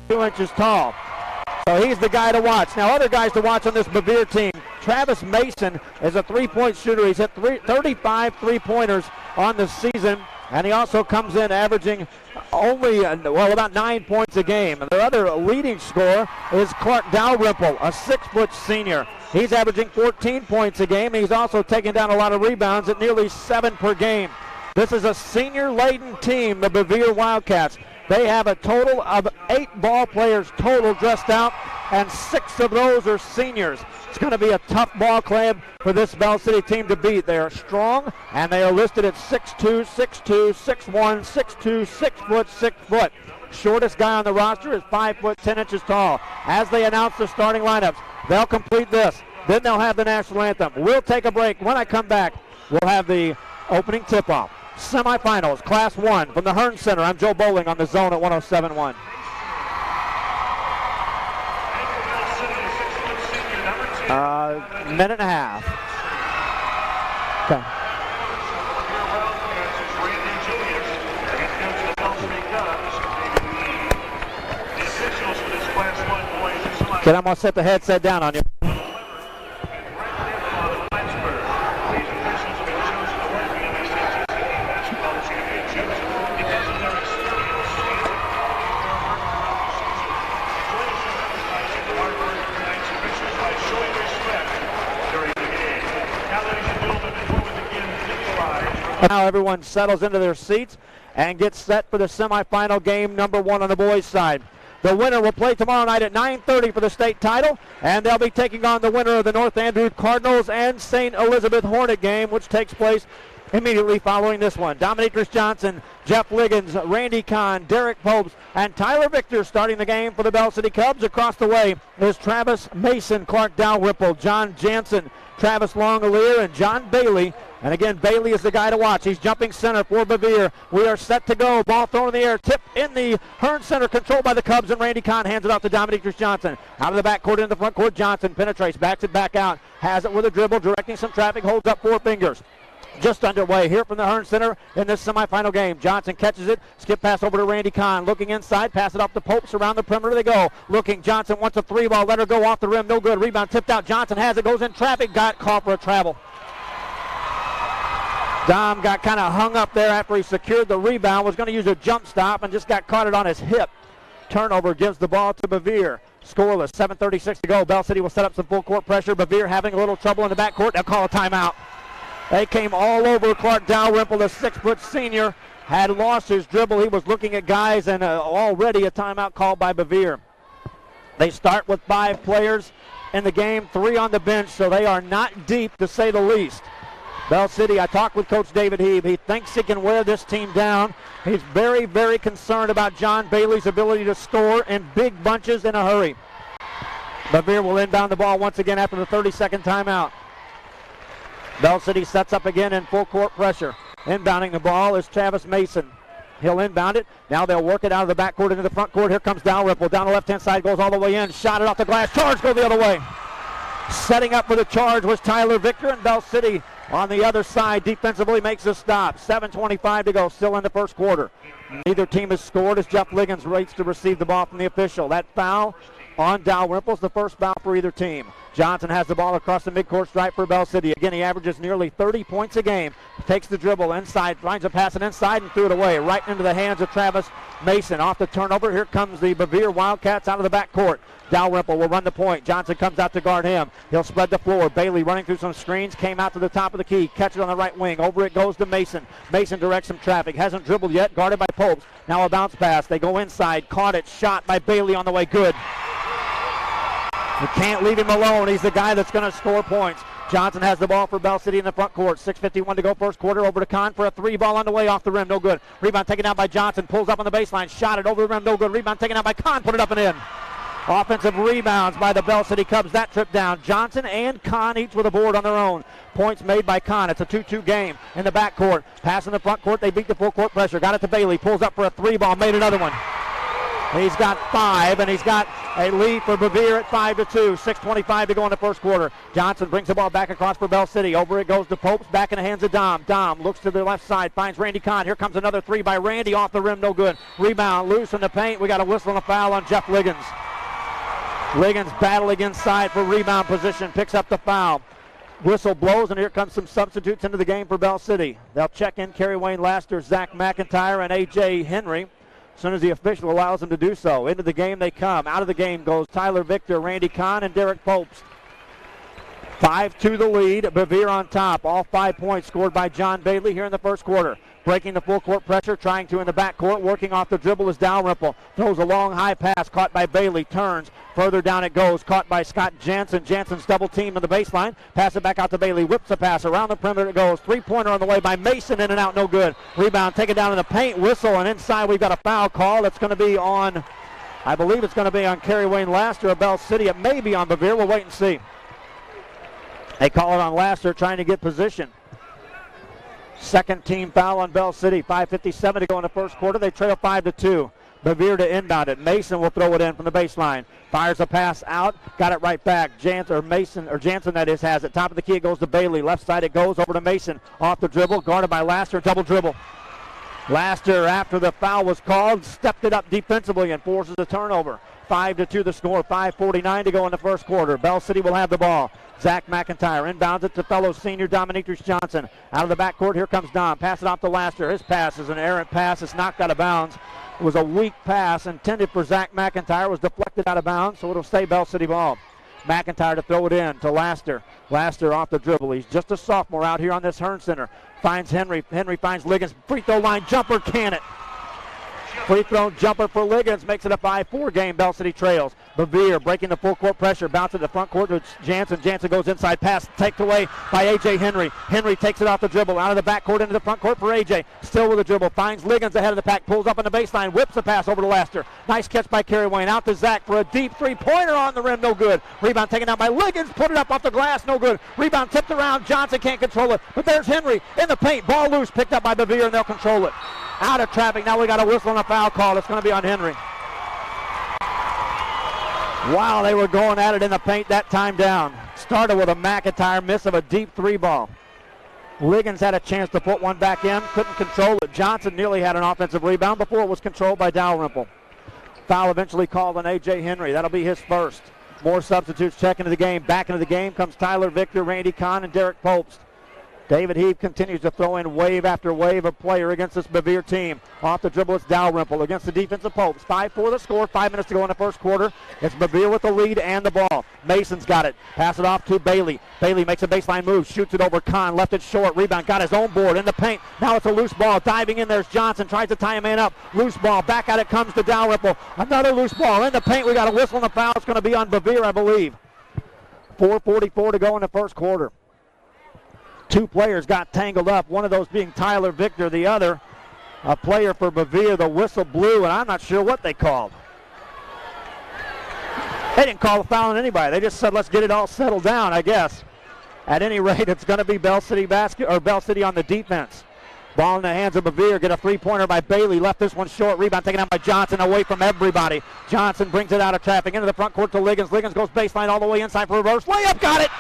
2 inches tall. So he's the guy to watch. Now other guys to watch on this Bevier team. Travis Mason is a three-point shooter. He's hit 35 three-pointers on the season. And he also comes in averaging only, about 9 points a game. And their other leading scorer is Clark Dalrymple, a 6-foot senior. He's averaging 14 points a game. He's also taking down a lot of rebounds at nearly 7 per game. This is a senior-laden team, the Bevier Wildcats. They have a total of 8 ball players total dressed out, and 6 of those are seniors. It's going to be a tough ball club for this Bell City team to beat. They are strong, and they are listed at 6'2", 6'2", 6'1", 6'2", 6 foot, 6 foot. Shortest guy on the roster is 5 foot 10 inches tall. As they announce the starting lineups, they'll complete this. Then they'll have the national anthem. We'll take a break. When I come back, we'll have the opening tip-off. Semifinals, Class 1 from the Hearn Center. I'm Joe Bowling on the Zone at 107.1. Minute and a half. Okay. Okay, I'm going to set the headset down on you. Now everyone settles into their seats and gets set for the semifinal game number 1 on the boys' side. The winner will play tomorrow night at 9:30 for the state title, and they'll be taking on the winner of the North Andrew Cardinals and St. Elizabeth Hornet game, which takes place immediately following this one. Dominique Johnson, Jeff Liggins, Randy Kahn, Derek Popes, and Tyler Victor starting the game for the Bell City Cubs. Across the way is Travis Mason, Clark Dalrymple, John Jansen, Travis Longalear, and John Bailey. And again, Bailey is the guy to watch. He's jumping center for Bevier. We are set to go. Ball thrown in the air. Tip in the Hearn Center, controlled by the Cubs, and Randy Kahn hands it off to Dominique Johnson. Out of the backcourt into the front court, Johnson penetrates, backs it back out, has it with a dribble, directing some traffic, holds up 4 fingers. Just underway here from the Hearn Center in this semifinal game. Johnson catches it, skip pass over to Randy Kahn, looking inside, pass it off to Popes, around the perimeter they go. Looking, Johnson wants a 3-ball, let her go off the rim, no good. Rebound tipped out, Johnson has it, goes in traffic, got caught for a travel. Dom got kind of hung up there after he secured the rebound, was going to use a jump stop and just got caught it on his hip. Turnover gives the ball to Bevier. Scoreless, 7:36 to go. Bell City will set up some full court pressure. Bevier having a little trouble in the backcourt. They'll call a timeout. They came all over Clark Dalrymple, the 6-foot senior, had lost his dribble. He was looking at guys, and already a timeout called by Bevier. They start with 5 players in the game, 3 on the bench, so they are not deep, to say the least. Bell City, I talked with Coach David Heeb. He thinks he can wear this team down. He's very, very concerned about John Bailey's ability to score in big bunches in a hurry. Bevier will inbound the ball once again after the 30-second timeout. Bell City sets up again in full court pressure. Inbounding the ball is Travis Mason. He'll inbound it. Now they'll work it out of the backcourt into the front court. Here comes Dalrymple. Down the left-hand side, goes all the way in. Shot it off the glass. Charge go the other way. Setting up for the charge was Tyler Victor, and Bell City on the other side defensively makes a stop. 7:25 to go, still in the first quarter. Neither team has scored as Jeff Liggins waits to receive the ball from the official. That foul on Dalrymple is the first foul for either team. Johnson has the ball across the midcourt stripe for Bell City. Again, he averages nearly 30 points a game. Takes the dribble inside, finds a pass inside and threw it away right into the hands of Travis Mason. Off the turnover, here comes the Bevier Wildcats out of the backcourt. Dalrymple will run the point. Johnson comes out to guard him. He'll spread the floor. Bailey running through some screens, came out to the top of the key. Catch it on the right wing. Over it goes to Mason. Mason directs some traffic. Hasn't dribbled yet. Guarded by Popes. Now a bounce pass. They go inside. Caught it. Shot by Bailey on the way. Good. You can't leave him alone. He's the guy that's going to score points. Johnson has the ball for Bell City in the front court. 6:51 to go first quarter. Over to Kahn for a 3-ball on the way off the rim. No good. Rebound taken out by Johnson. Pulls up on the baseline. Shot it over the rim. No good. Rebound taken out by Kahn. Put it up and in. Offensive rebounds by the Bell City Cubs. That trip down. Johnson and Kahn each with a board on their own. Points made by Kahn. It's a 2-2 game in the backcourt. Pass in the front court. They beat the full court pressure. Got it to Bailey. Pulls up for a 3-ball. Made another one. He's got 5, and he's got A lead for Bevier at 5-2. 6:25 to go in the first quarter. Johnson brings the ball back across for Bell City. Over it goes to Popes. Back in the hands of Dom. Dom looks to the left side. Finds Randy Kahn. Here comes another three by Randy. Off the rim. No good. Rebound. Loose in the paint. We got a whistle and a foul on Jeff Liggins. Liggins battling inside for rebound position. Picks up the foul. Whistle blows, and here comes some substitutes into the game for Bell City. They'll check in Kerry Wayne Laster, Zach McIntyre, and A.J. Henry. As soon as the official allows them to do so. Into the game they come. Out of the game goes Tyler Victor, Randy Kahn, and Derek Popes. 5-2 the lead. Bevier on top. All 5 points scored by John Bailey here in the first quarter. Breaking the full court pressure, trying to in the backcourt. Working off the dribble is Dalrymple. Throws a long high pass, caught by Bailey. Turns. Further down it goes. Caught by Scott Jansen. Jansen's double team on the baseline. Pass it back out to Bailey. Whips the pass. Around the perimeter it goes. Three-pointer on the way by Mason. In and out. No good. Rebound taken down in the paint. Whistle. And inside we've got a foul call. It's going to be on, I believe it's going to be on Kerry Wayne Laster of Bell City. It may be on Bevier. We'll wait and see. They call it on Laster trying to get position. Second team foul on Bell City. 5:57 to go in the first quarter. They trail 5-2. Bevier to inbound it. Mason will throw it in from the baseline. Fires a pass out. Got it right back. Jansen that is has it. Top of the key it goes to Bailey. Left side it goes over to Mason. Off the dribble. Guarded by Laster. Double dribble. Laster, after the foul was called, stepped it up defensively and forces a turnover. 5-2 the score. 5:49 to go in the first quarter. Bell City will have the ball. Zach McIntyre inbounds it to fellow senior Dominique Johnson. Out of the backcourt, here comes Dom. Pass it off to Laster. His pass is an errant pass. It's knocked out of bounds. It was a weak pass intended for Zach McIntyre. It was deflected out of bounds, so it'll stay Bell City ball. McIntyre to throw it in to Laster. Laster off the dribble. He's just a sophomore out here on this Hearn Center. Finds Henry. Henry finds Liggins. Free throw line jumper. Can it. Free throw jumper for Liggins makes it a 5-4 game. Bell City trails. Bevier breaking the full court pressure. Bounce to the front court to Jansen. Jansen goes inside. Pass taken away by A.J. Henry. Henry takes it off the dribble. Out of the back court into the front court for A.J. Still with the dribble. Finds Liggins ahead of the pack. Pulls up on the baseline. Whips the pass over to Laster. Nice catch by Kerry Wayne. Out to Zach for a deep three-pointer on the rim. No good. Rebound taken out by Liggins. Put it up off the glass. No good. Rebound tipped around. Johnson can't control it. But there's Henry in the paint. Ball loose. Picked up by Bevier, and they'll control it. Out of traffic. Now we got a whistle and a foul call. It's going to be on Henry. Wow, they were going at it in the paint that time down. Started with a McIntyre miss of a deep three ball. Liggins had a chance to put one back in. Couldn't control it. Johnson nearly had an offensive rebound before it was controlled by Dalrymple. Foul eventually called on A.J. Henry. That'll be his first. More substitutes check into the game. Back into the game comes Tyler Victor, Randy Kahn, and Derek Popes. David Heave continues to throw in wave after wave of player against this Bevier team. Off the dribble, it's Dalrymple against the defensive Popes. 5-4 the score, 5 minutes to go in the first quarter. It's Bevier with the lead and the ball. Mason's got it. Pass it off to Bailey. Bailey makes a baseline move, shoots it over Kahn, left it short. Rebound, got his own board in the paint. Now it's a loose ball. Diving in there's Johnson, tries to tie a man up. Loose ball, back at it comes to Dalrymple. Another loose ball in the paint. We got a whistle and a foul. It's going to be on Bevier, I believe. 4:44 to go in the first quarter. Two players got tangled up, one of those being Tyler Victor, the other a player for Bevier. The whistle blew, and I'm not sure what they called. They didn't call a foul on anybody. They just said, let's get it all settled down, I guess. At any rate, it's going to be Bell City Bell City on the defense. Ball in the hands of Bevier. Get a three-pointer by Bailey. Left this one short. Rebound taken out by Johnson, away from everybody. Johnson brings it out of traffic into the front court to Liggins. Liggins goes baseline all the way inside for reverse layup. Got it!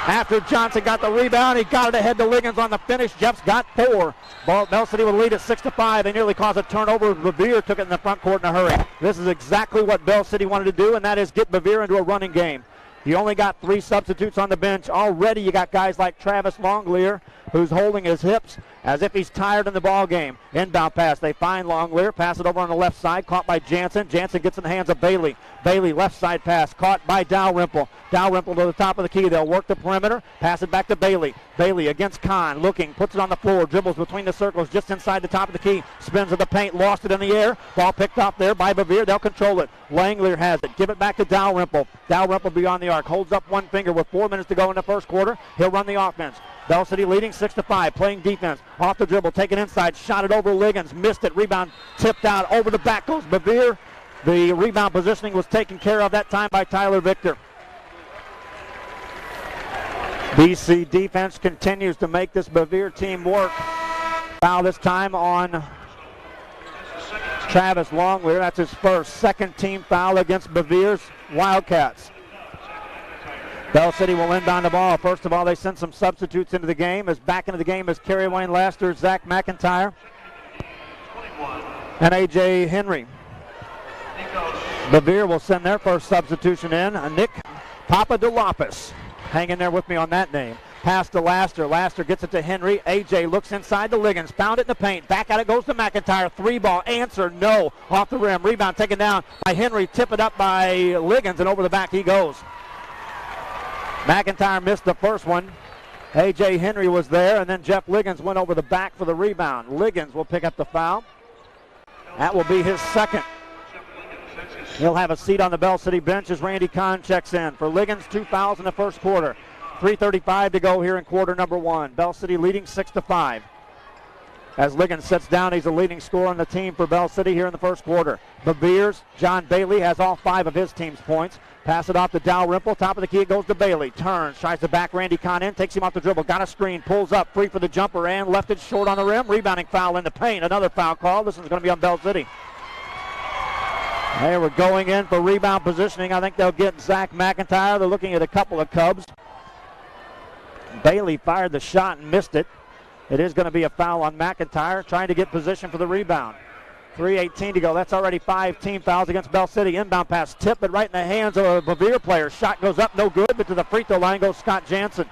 After Johnson got the rebound, he got it ahead to Liggins on the finish. Jeff's got 4. Bell City would lead at 6-5. They nearly caused a turnover. Bevier took it in the front court in a hurry. This is exactly what Bell City wanted to do, and that is get Bevier into a running game. You only got 3 substitutes on the bench. Already you got guys like Travis Longlear, who's holding his hips as if he's tired in the ball game. Inbound pass. They find Longlear. Pass it over on the left side. Caught by Jansen. Jansen gets in the hands of Bailey. Bailey, left side pass. Caught by Dalrymple. Dalrymple to the top of the key. They'll work the perimeter. Pass it back to Bailey. Bailey against Kahn. Looking. Puts it on the floor. Dribbles between the circles just inside the top of the key. Spins to the paint. Lost it in the air. Ball picked off there by Bevier. They'll control it. Langlear has it. Give it back to Dalrymple. Dalrymple beyond the arc. Holds up one finger with 4 minutes to go in the first quarter. He'll run the offense. Bell City leading 6-5, playing defense. Off the dribble, taken inside, shot it over Liggins, missed it, rebound tipped out, over the back goes Bevier. The rebound positioning was taken care of that time by Tyler Victor. BC defense continues to make this Bevier team work. Foul this time on Travis Longweir, that's his first. Second team foul against Bevier's Wildcats. Bell City will inbound the ball. First of all, they send some substitutes into the game. As back into the game is Kerry Wayne Laster, Zach McIntyre, and A.J. Henry. Bevier will send their first substitution in. Nick Papadopoulos. Hang in there with me on that name. Pass to Laster. Laster gets it to Henry. A.J. looks inside to Liggins. Found it in the paint. Back at it goes to McIntyre. 3-ball. Answer, no. Off the rim. Rebound taken down by Henry. Tip it up by Liggins, and over the back he goes. McIntyre missed the first one. A.J. Henry was there, and then Jeff Liggins went over the back for the rebound. Liggins will pick up the foul. That will be his second. He'll have a seat on the Bell City bench as Randy Kahn checks in. For Liggins, 2 fouls in the first quarter. 3:35 to go here in quarter number 1. Bell City leading 6-5. As Liggins sits down, he's the leading scorer on the team for Bell City here in the first quarter. Bevier's John Bailey has all 5 of his team's points. Pass it off to Dalrymple. Top of the key, it goes to Bailey. Turns, tries to back Randy Kahn in, takes him off the dribble. Got a screen, pulls up, free for the jumper, and left it short on the rim. Rebounding foul in the paint. Another foul call. This one's going to be on Bell City. They were going in for rebound positioning. I think they'll get Zach McIntyre. They're looking at a couple of Cubs. Bailey fired the shot and missed it. It is going to be a foul on McIntyre, trying to get position for the rebound. 3:18 to go. That's already 5 team fouls against Bell City. Inbound pass, tip it right in the hands of a Bevier player. Shot goes up, no good, but to the free throw line goes Scott Jansen.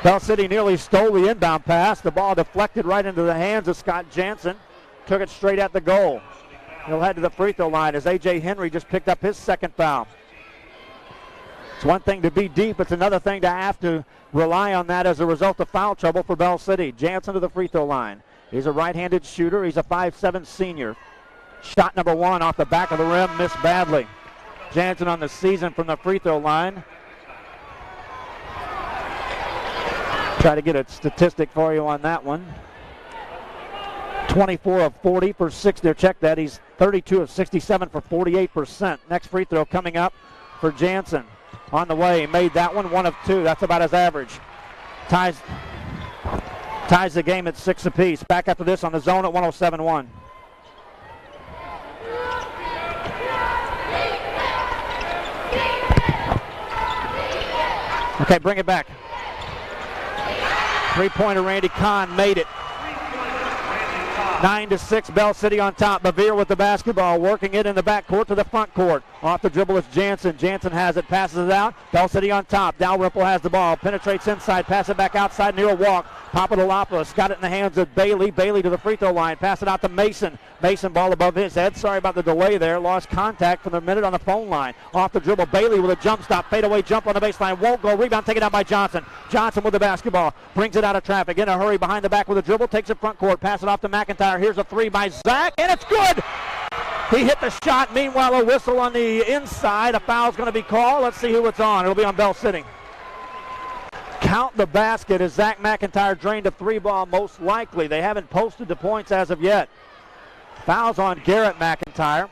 Bell City nearly stole the inbound pass. The ball deflected right into the hands of Scott Jansen. Took it straight at the goal. He'll head to the free throw line as A.J. Henry just picked up his second foul. It's one thing to be deep. It's another thing to have to rely on that as a result of foul trouble for Bell City. Jansen to the free throw line. He's a right-handed shooter. He's a 5'7" senior. Shot number 1 off the back of the rim, missed badly. Jansen on the season from the free throw line. Try to get a statistic for you on that one. 24 of 40 for 6 there. Check that. He's 32 of 67 for 48%. Next free throw coming up for Jansen. On the way, he made that one 1 of 2. That's about his average. Ties the game at 6 apiece. Back after this on the zone at 107-1. Okay, bring it back. 3-pointer Randy Kahn made it. 9-6, Bell City on top. Bevier with the basketball, working it in the backcourt to the front court. Off the dribble is Jansen. Jansen has it, passes it out. Bell City on top. Dalrymple has the ball, penetrates inside, pass it back outside, near a walk. Papadopoulos got it in the hands of Bailey. Bailey to the free throw line, pass it out to Mason. Mason ball above his head. Sorry about the delay there. Lost contact from the minute on the phone line. Off the dribble, Bailey with a jump stop, fadeaway jump on the baseline. Won't go. Rebound taken down by Johnson. Johnson with the basketball, brings it out of traffic. In a hurry behind the back with a dribble, takes it front court, pass it off to McIntyre. Here's a 3 by Zach, and it's good. He hit the shot. Meanwhile, a whistle on the inside. A foul's going to be called. Let's see who it's on. It'll be on Bell City. Count the basket as Zach McIntyre drained a 3-ball most likely. They haven't posted the points as of yet. Fouls on Garrett McIntyre.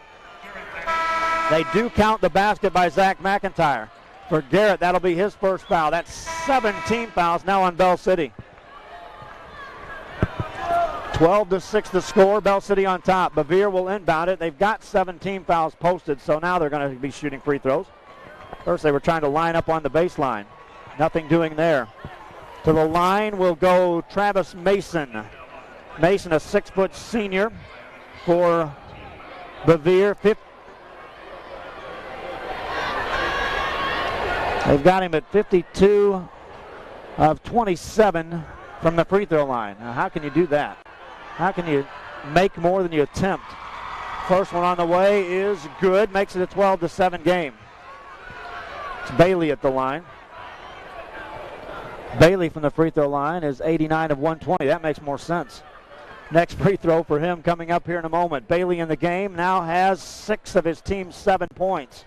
They do count the basket by Zach McIntyre. For Garrett, that'll be his first foul. That's 17 fouls now on Bell City. 12-6 the score. Bell City on top. Bevier will inbound it. They've got 17 fouls posted, so now they're going to be shooting free throws. First they were trying to line up on the baseline. Nothing doing there. To the line will go Travis Mason. Mason, a 6-foot senior for Bevier. They've got him at 52 of 27 from the free throw line. Now, how can you do that? How can you make more than you attempt? First one on the way is good. Makes it a 12-7 game. It's Bailey at the line. Bailey from the free throw line is 89 of 120. That makes more sense. Next free throw for him coming up here in a moment. Bailey in the game now has 6 of his team's 7 points.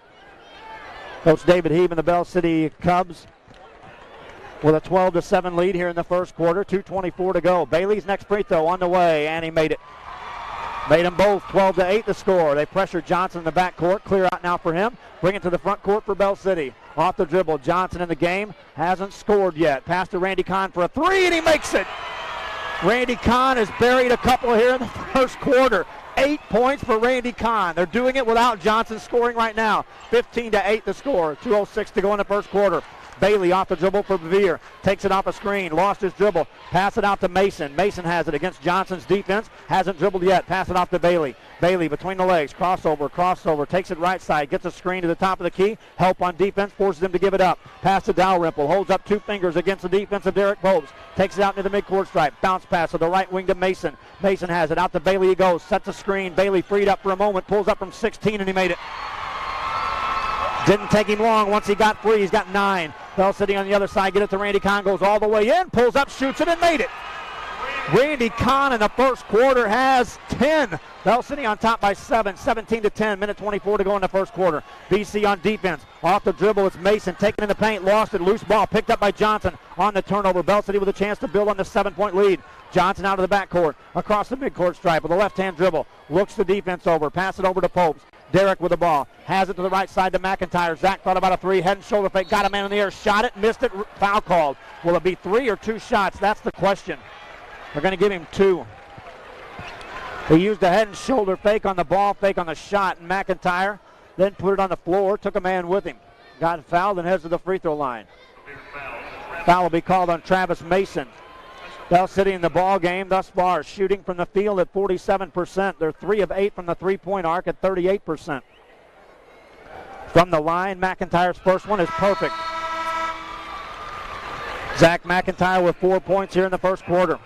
Coach David Heeb and the Bell City Cubs with a 12-7 lead here in the first quarter. 2:24 to go. Bailey's next free throw on the way, and he made it. Made them both. 12-8 the score. They pressure Johnson in the backcourt. Clear out now for him. Bring it to the front court for Bell City. Off the dribble. Johnson in the game. Hasn't scored yet. Pass to Randy Kahn for a 3, and he makes it. Randy Kahn has buried a couple here in the first quarter. 8 points for Randy Kahn. They're doing it without Johnson scoring right now. 15-8 the score. 2:06 to go in the first quarter. Bailey off the dribble for Bevier. Takes it off a screen. Lost his dribble. Pass it out to Mason. Mason has it against Johnson's defense. Hasn't dribbled yet. Pass it off to Bailey. Bailey between the legs. Crossover. Takes it right side. Gets a screen to the top of the key. Help on defense. Forces him to give it up. Pass to Dalrymple. Holds up 2 fingers against the defense of Derek Popes. Takes it out into the midcourt stripe. Bounce pass to the right wing to Mason. Mason has it. Out to Bailey he goes. Sets a screen. Bailey freed up for a moment. Pulls up from 16 and he made it. Didn't take him long. Once he got free, he's got 9. Bell City on the other side. Get it to Randy Kahn. Goes all the way in. Pulls up, shoots it, and made it. Randy Kahn in the first quarter has 10. Bell City on top by 7. 17-10. Minute 24 to go in the first quarter. BC on defense. Off the dribble, it's Mason. Taken in the paint. Lost it. Loose ball. Picked up by Johnson on the turnover. Bell City with a chance to build on the 7-point lead. Johnson out of the backcourt. Across the midcourt stripe with a left-hand dribble. Looks the defense over. Pass it over to Popes. Derek with the ball. Has it to the right side to McIntyre. Zach thought about a 3. Head and shoulder fake. Got a man in the air. Shot it. Missed it. Foul called. Will it be 3 or 2 shots? That's the question. They're going to give him 2. He used a head and shoulder fake on the ball, fake on the shot, and McIntyre then put it on the floor, took a man with him. Got fouled and heads to the free throw line. Foul will be called on Travis Mason. Bell City in the ball game thus far, shooting from the field at 47%. They're 3 of 8 from the three-point arc at 38%. From the line, McIntyre's first one is perfect. Zach McIntyre with 4 points here in the first quarter.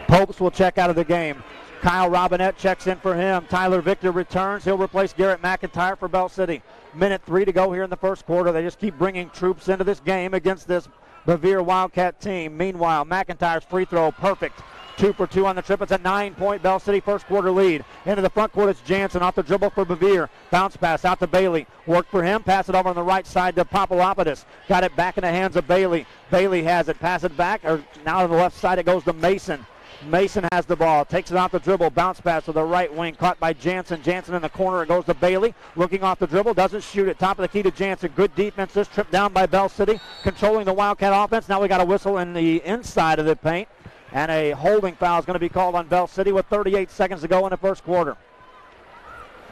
Popes will check out of the game. Kyle Robinette checks in for him. Tyler Victor returns. He'll replace Garrett McIntyre for Bell City. Minute 3 to go here in the first quarter. They just keep bringing troops into this game against this Bevier Wildcat team. Meanwhile, McIntyre's free throw, perfect. 2 for 2 on the trip. It's a 9-point Bell City first quarter lead. Into the front court, it's Jansen off the dribble for Bevier. Bounce pass out to Bailey. Work for him. Pass it over on the right side to Papalopoulos. Got it back in the hands of Bailey. Bailey has it. Pass it back. Now to the left side, it goes to Mason. Mason has the ball. Takes it off the dribble. Bounce pass to the right wing. Caught by Jansen. Jansen in the corner. It goes to Bailey. Looking off the dribble. Doesn't shoot it. Top of the key to Jansen. Good defense. This trip down by Bell City. Controlling the Wildcat offense. Now we got a whistle in the inside of the paint. And a holding foul is going to be called on Bell City with 38 seconds to go in the first quarter.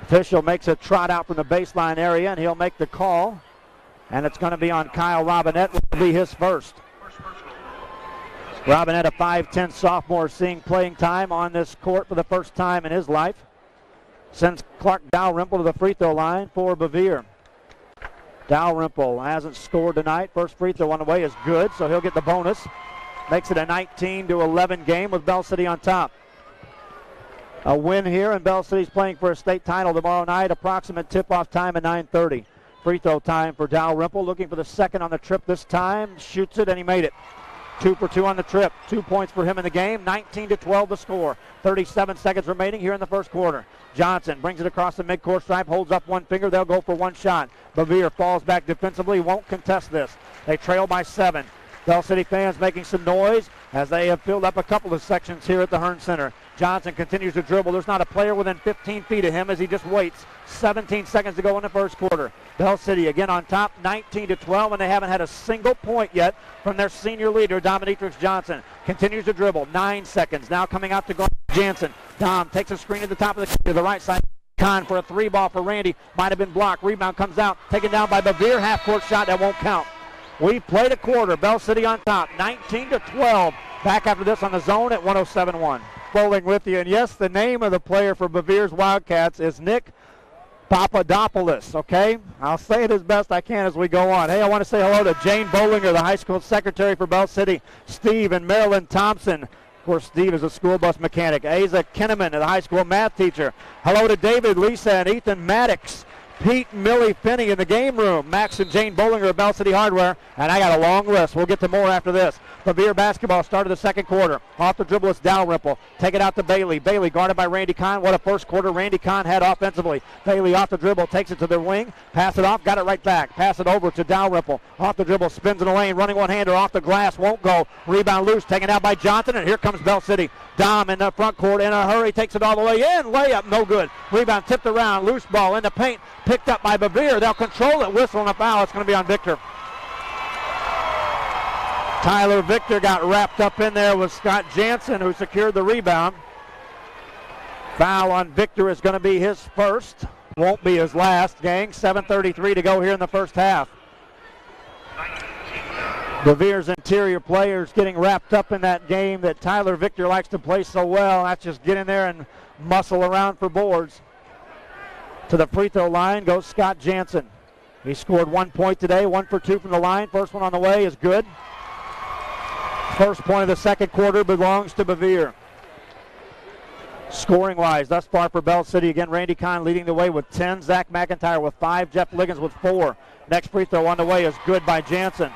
Official makes a trot out from the baseline area, and he'll make the call. And it's going to be on Kyle Robinette, which will be his first. Robinette, a 5'10 sophomore, seeing playing time on this court for the first time in his life. Sends Clark Dalrymple to the free throw line for Bevier. Dalrymple hasn't scored tonight. First free throw on the way is good, so he'll get the bonus. Makes it a 19-11 game with Bell City on top. A win here, and Bell City's playing for a state title tomorrow night. Approximate tip-off time at 9:30. Free throw time for Dalrymple. Looking for the second on the trip this time. Shoots it, and he made it. 2 for 2 on the trip. 2 points for him in the game. 19-12 the score. 37 seconds remaining here in the first quarter. Johnson brings it across the midcourt stripe, holds up one finger. They'll go for one shot. Bevier falls back defensively, won't contest this. They trail by 7. Bell City fans making some noise as they have filled up a couple of sections here at the Hearn Center. Johnson continues to dribble. There's not a player within 15 feet of him as he just waits. 17 seconds to go in the first quarter. Bell City again on top, 19-12, and they haven't had a single point yet from their senior leader, Dominatrix Johnson. Continues to dribble. 9 seconds. Now coming out to guard Jansen. Dom takes a screen at the top of the key to the right side. Kahn for a 3-ball for Randy. Might have been blocked. Rebound comes out. Taken down by Bevier. Half-court shot that won't count. We played a quarter. Bell City on top, 19-12. Back after this on the zone at 107-1. Bowling with you. And yes, the name of the player for Bevier's Wildcats is Nick Papadopoulos, okay? I'll say it as best I can as we go on. Hey, I want to say hello to Jane Bollinger, the high school secretary for Bell City, Steve and Marilyn Thompson. Of course, Steve is a school bus mechanic. Asa Kinneman, the high school math teacher. Hello to David, Lisa, and Ethan Maddox. Pete and Millie Finney in the game room. Max and Jane Bollinger of Bell City Hardware. And I got a long list. We'll get to more after this. Bevier basketball started the second quarter. Off the dribble, it's Dalrymple. Take it out to Bailey. Bailey guarded by Randy Kahn. What a first quarter Randy Kahn had offensively. Bailey off the dribble, takes it to the wing. Pass it off, got it right back. Pass it over to Dalrymple. Off the dribble, spins in the lane. Running one-hander off the glass, won't go. Rebound loose, taken out by Johnson. And here comes Bell City. Dom in the front court in a hurry. Takes it all the way in. Layup, no good. Rebound tipped around. Loose ball in the paint. Picked up by Bevier. They'll control it. Whistle and a foul. It's going to be on Victor. Tyler Victor got wrapped up in there with Scott Jansen, who secured the rebound. Foul on Victor is going to be his first. Won't be his last, gang. 7:33 to go here in the first half. Bevier's interior players getting wrapped up in that game that Tyler Victor likes to play so well. That's just get in there and muscle around for boards. To the free throw line goes Scott Jansen. He scored 1 point today, 1 for 2 from the line. First one on the way is good. First point of the second quarter belongs to Bevier. Scoring-wise, thus far for Bell City, again, Randy Kahn leading the way with 10, Zach McIntyre with 5, Jeff Liggins with 4. Next free throw on the way is good by Jansen.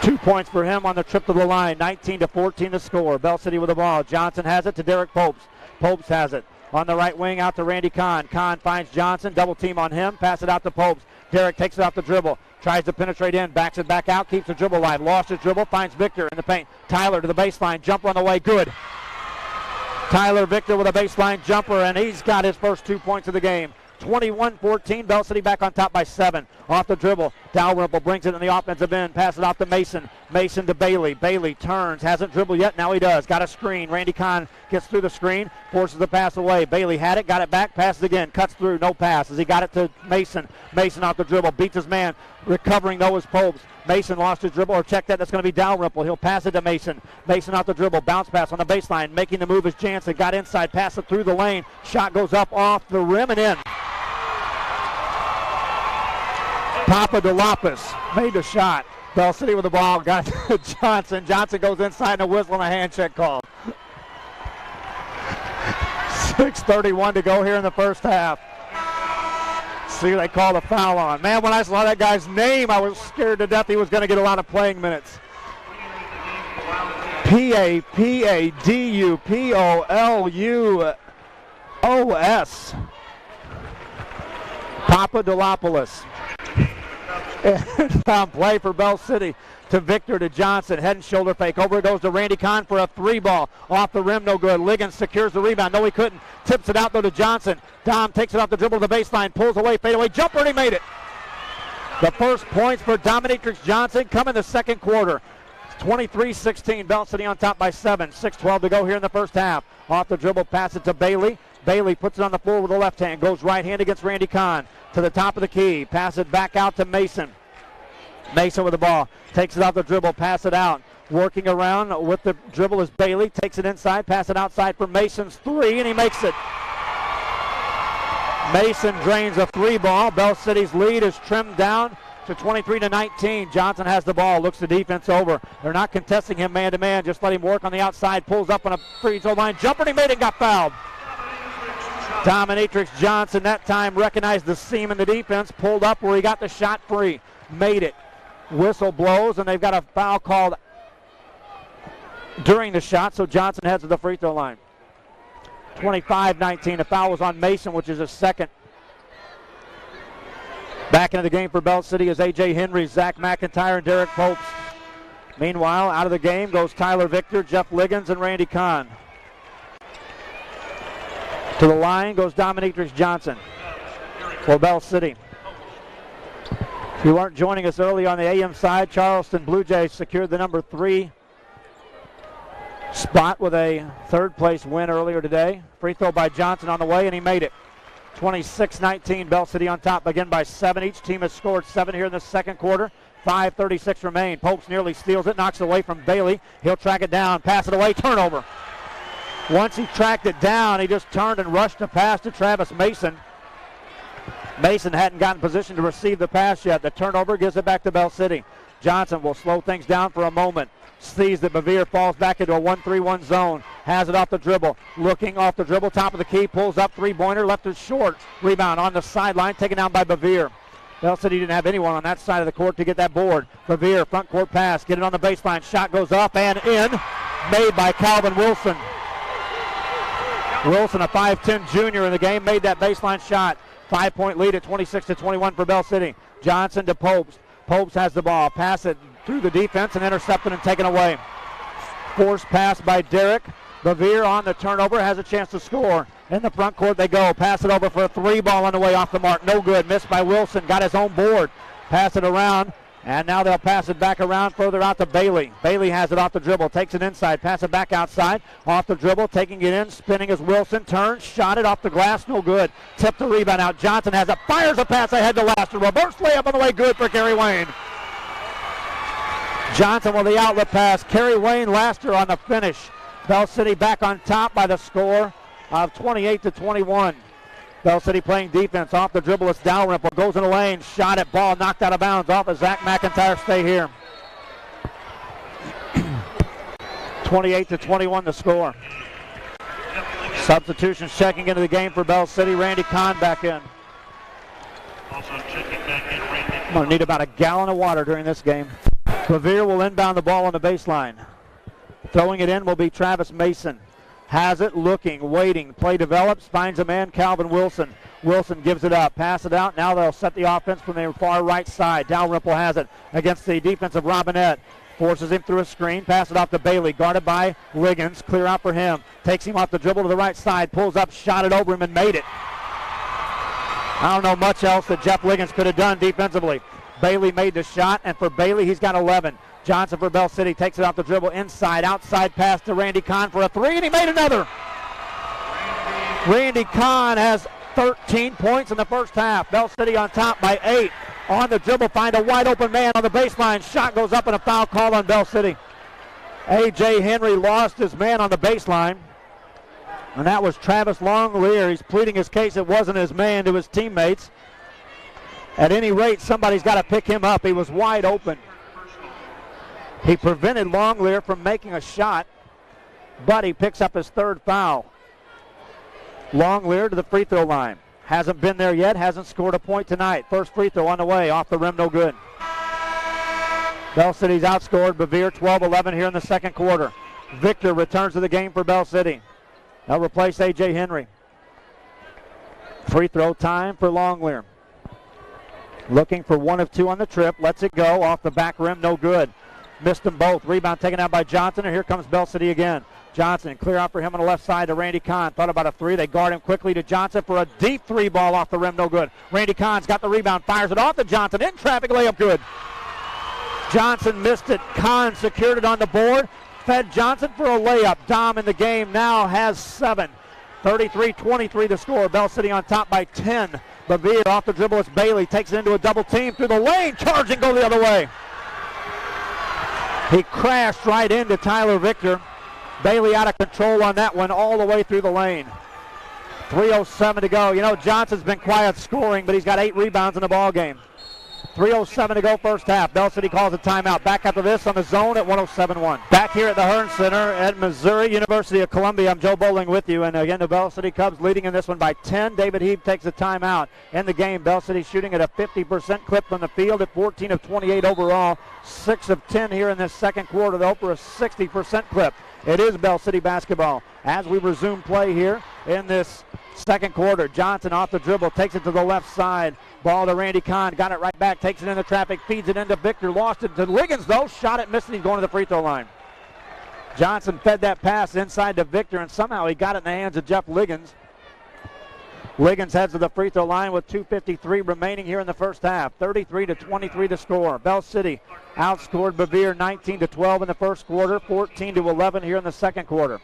2 points for him on the trip to the line, 19-14 to score. Bell City with the ball. Johnson has it to Derek Popes. Popes has it on the right wing out to Randy Kahn. Kahn finds Johnson, double team on him, pass it out to Popes. Derek takes it off the dribble, tries to penetrate in, backs it back out, keeps the dribble line, lost his dribble, finds Victor in the paint. Tyler to the baseline, jumper on the way, good. Tyler Victor with a baseline jumper, and he's got his first 2 points of the game. 21-14, Bell City back on top by 7. Off the dribble, Dalrymple brings it in the offensive end, pass it off to Mason. Mason to Bailey. Bailey turns, hasn't dribbled yet, now he does. Got a screen, Randy Kahn gets through the screen, forces the pass away. Bailey had it, got it back, passes again, cuts through, no pass as he got it to Mason. Mason off the dribble, beats his man, recovering though is Popes. Mason lost his dribble, or check that, that's going to be Dalrymple. He'll pass it to Mason. Mason off the dribble, bounce pass on the baseline, making the move is Jansen. Got inside, pass it through the lane. Shot goes up off the rim and in. Papadopoulos made the shot. Bell City with the ball, got Johnson. Johnson goes inside and a whistle and a hand check call. 6:31 to go here in the first half. See, they call the foul on. Man, when I saw that guy's name, I was scared to death he was going to get a lot of playing minutes. Papadopoulos. Papadopoulos. Found play for Bell City to Victor to Johnson. Head and shoulder fake. Over it goes to Randy Kahn for a 3 ball. Off the rim, no good. Liggins secures the rebound. No, he couldn't. Tips it out though to Johnson. Dom takes it off the dribble to the baseline. Pulls away, fade away. Jumper, and he made it. The first points for Dominatrix Johnson come in the second quarter. 23-16. Bell City on top by 7. 6:12 to go here in the first half. Off the dribble, pass it to Bailey. Bailey puts it on the floor with the left hand. Goes right hand against Randy Kahn. To the top of the key. Pass it back out to Mason. Mason with the ball. Takes it off the dribble. Pass it out. Working around with the dribble is Bailey. Takes it inside. Pass it outside for Mason's 3, and he makes it. Mason drains a 3 ball. Bell City's lead is trimmed down to 23-19. Johnson has the ball. Looks the defense over. They're not contesting him man-to-man. Just let him work on the outside. Pulls up on a free throw line. Jumper, and he made it and got fouled. Dominatrix Johnson that time recognized the seam in the defense, pulled up where he got the shot free, made it. Whistle blows, and they've got a foul called during the shot, so Johnson heads to the free throw line. 25-19. The foul was on Mason, which is his second. Back into the game for Bell City is A.J. Henry, Zach McIntyre, and Derek Popes. Meanwhile, out of the game goes Tyler Victor, Jeff Liggins, and Randy Kahn. To the line goes Dominatrix Johnson for Bell City. If you weren't joining us early on the AM side, Charleston Blue Jays secured the number 3 spot with a third-place win earlier today. Free throw by Johnson on the way, and he made it. 26-19, Bell City on top again by 7. Each team has scored 7 here in the second quarter. 5:36 remain. Popes nearly steals it, knocks it away from Bailey. He'll track it down, pass it away, turnover. Once he tracked it down, he just turned and rushed the pass to Travis Mason. Mason hadn't gotten position to receive the pass yet. The turnover gives it back to Bell City. Johnson will slow things down for a moment. Sees that Bevier falls back into a 1-3-1 zone. Has it off the dribble. Looking off the dribble, top of the key, pulls up, 3-pointer, left is short. Rebound on the sideline, taken down by Bevier. Bell City didn't have anyone on that side of the court to get that board. Bevier, front court pass, get it on the baseline. Shot goes up and in. Made by Calvin Wilson. Wilson, a 5'10 junior in the game, made that baseline shot. 5-point lead at 26-21 for Bell City. Johnson to Popes. Popes has the ball. Pass it through the defense and intercepted and taken away. Forced pass by Derek. Bevier on the turnover, has a chance to score. In the front court they go. Pass it over for a 3 ball on the way off the mark. No good. Missed by Wilson. Got his own board. Pass it around. And now they'll pass it back around further out to Bailey. Bailey has it off the dribble, takes it inside, pass it back outside, off the dribble, taking it in, spinning as Wilson turns, shot it off the glass, no good. Tipped the rebound out. Johnson has it, fires a pass ahead to Laster. Reverse layup on the way, good for Kerry Wayne. Johnson with the outlet pass. Kerry Wayne, Laster on the finish. Bell City back on top by the score of 28-21. Bell City playing defense. Off the dribble, it's Dalrymple. Goes in the lane. Shot at ball. Knocked out of bounds. Off of Zach McIntyre. Stay here. 28-21 the score. Substitutions checking into the game for Bell City. Randy Kahn back in. Also checking back in Randy. I'm going to need about a gallon of water during this game. Bevier will inbound the ball on the baseline. Throwing it in will be Travis Mason. Has it, looking, waiting. Play develops, finds a man, Calvin Wilson. Wilson gives it up, pass it out. Now they'll set the offense from the far right side. Dalrymple has it against the defense of Robinette. Forces him through a screen, pass it off to Bailey. Guarded by Liggins, clear out for him. Takes him off the dribble to the right side, pulls up, shot it over him and made it. I don't know much else that Jeff Liggins could have done defensively. Bailey made the shot, and for Bailey, he's got 11. Johnson for Bell City takes it off the dribble, inside, outside pass to Randy Kahn for a three, and he made another. Randy Kahn has 13 points in the first half. Bell City on top by 8. On the dribble, find a wide open man on the baseline. Shot goes up and a foul call on Bell City. A.J. Henry lost his man on the baseline, and that was Travis Longlear. He's pleading his case it wasn't his man to his teammates. At any rate, somebody's got to pick him up. He was wide open. He prevented Longlear from making a shot, but he picks up his third foul. Longlear to the free throw line. Hasn't been there yet, hasn't scored a point tonight. First free throw on the way, off the rim, no good. Bell City's outscored Bevier 12-11 here in the second quarter. Victor returns to the game for Bell City. They'll replace A.J. Henry. Free throw time for Longlear. Looking for one of two on the trip, lets it go, off the back rim, no good. Missed them both. Rebound taken out by Johnson, and here comes Bell City again. Johnson, clear out for him on the left side to Randy Kahn. Thought about a three. They guard him quickly to Johnson for a deep three ball off the rim, no good. Randy Kahn's got the rebound, fires it off to Johnson. In traffic, layup good. Johnson missed it. Kahn secured it on the board. Fed Johnson for a layup. Dom in the game now has 7. 33-23 the score. Bell City on top by 10. Bevier off the dribble. It's Bailey. Takes it into a double team through the lane. Charging, go the other way. He crashed right into Tyler Victor. Bailey out of control on that one all the way through the lane. 3:07 to go. You know, Johnson's been quiet scoring, but he's got 8 rebounds in the ball game. 3:07 to go first half. Bell City calls a timeout. Back after this on the zone at 107.1. Back here at the Hearn Center at Missouri University of Columbia. I'm Joe Bowling with you. And again, the Bell City Cubs leading in this one by 10. David Heap takes a timeout. In the game, Bell City shooting at a 50% clip from the field at 14 of 28 overall. 6 of 10 here in this second quarter. They'll for a 60% clip. It is Bell City basketball as we resume play here in this second quarter. Johnson off the dribble, takes it to the left side. Ball to Randy Kahn, got it right back, takes it into traffic, feeds it into Victor, lost it to Liggins though, shot it, missed it, he's going to the free throw line. Johnson fed that pass inside to Victor, and somehow he got it in the hands of Jeff Liggins. Liggins heads to the free throw line with 2:53 remaining here in the first half. 33-23 to score. Bell City outscored Bevier 19-12 in the first quarter, 14-11 here in the second quarter.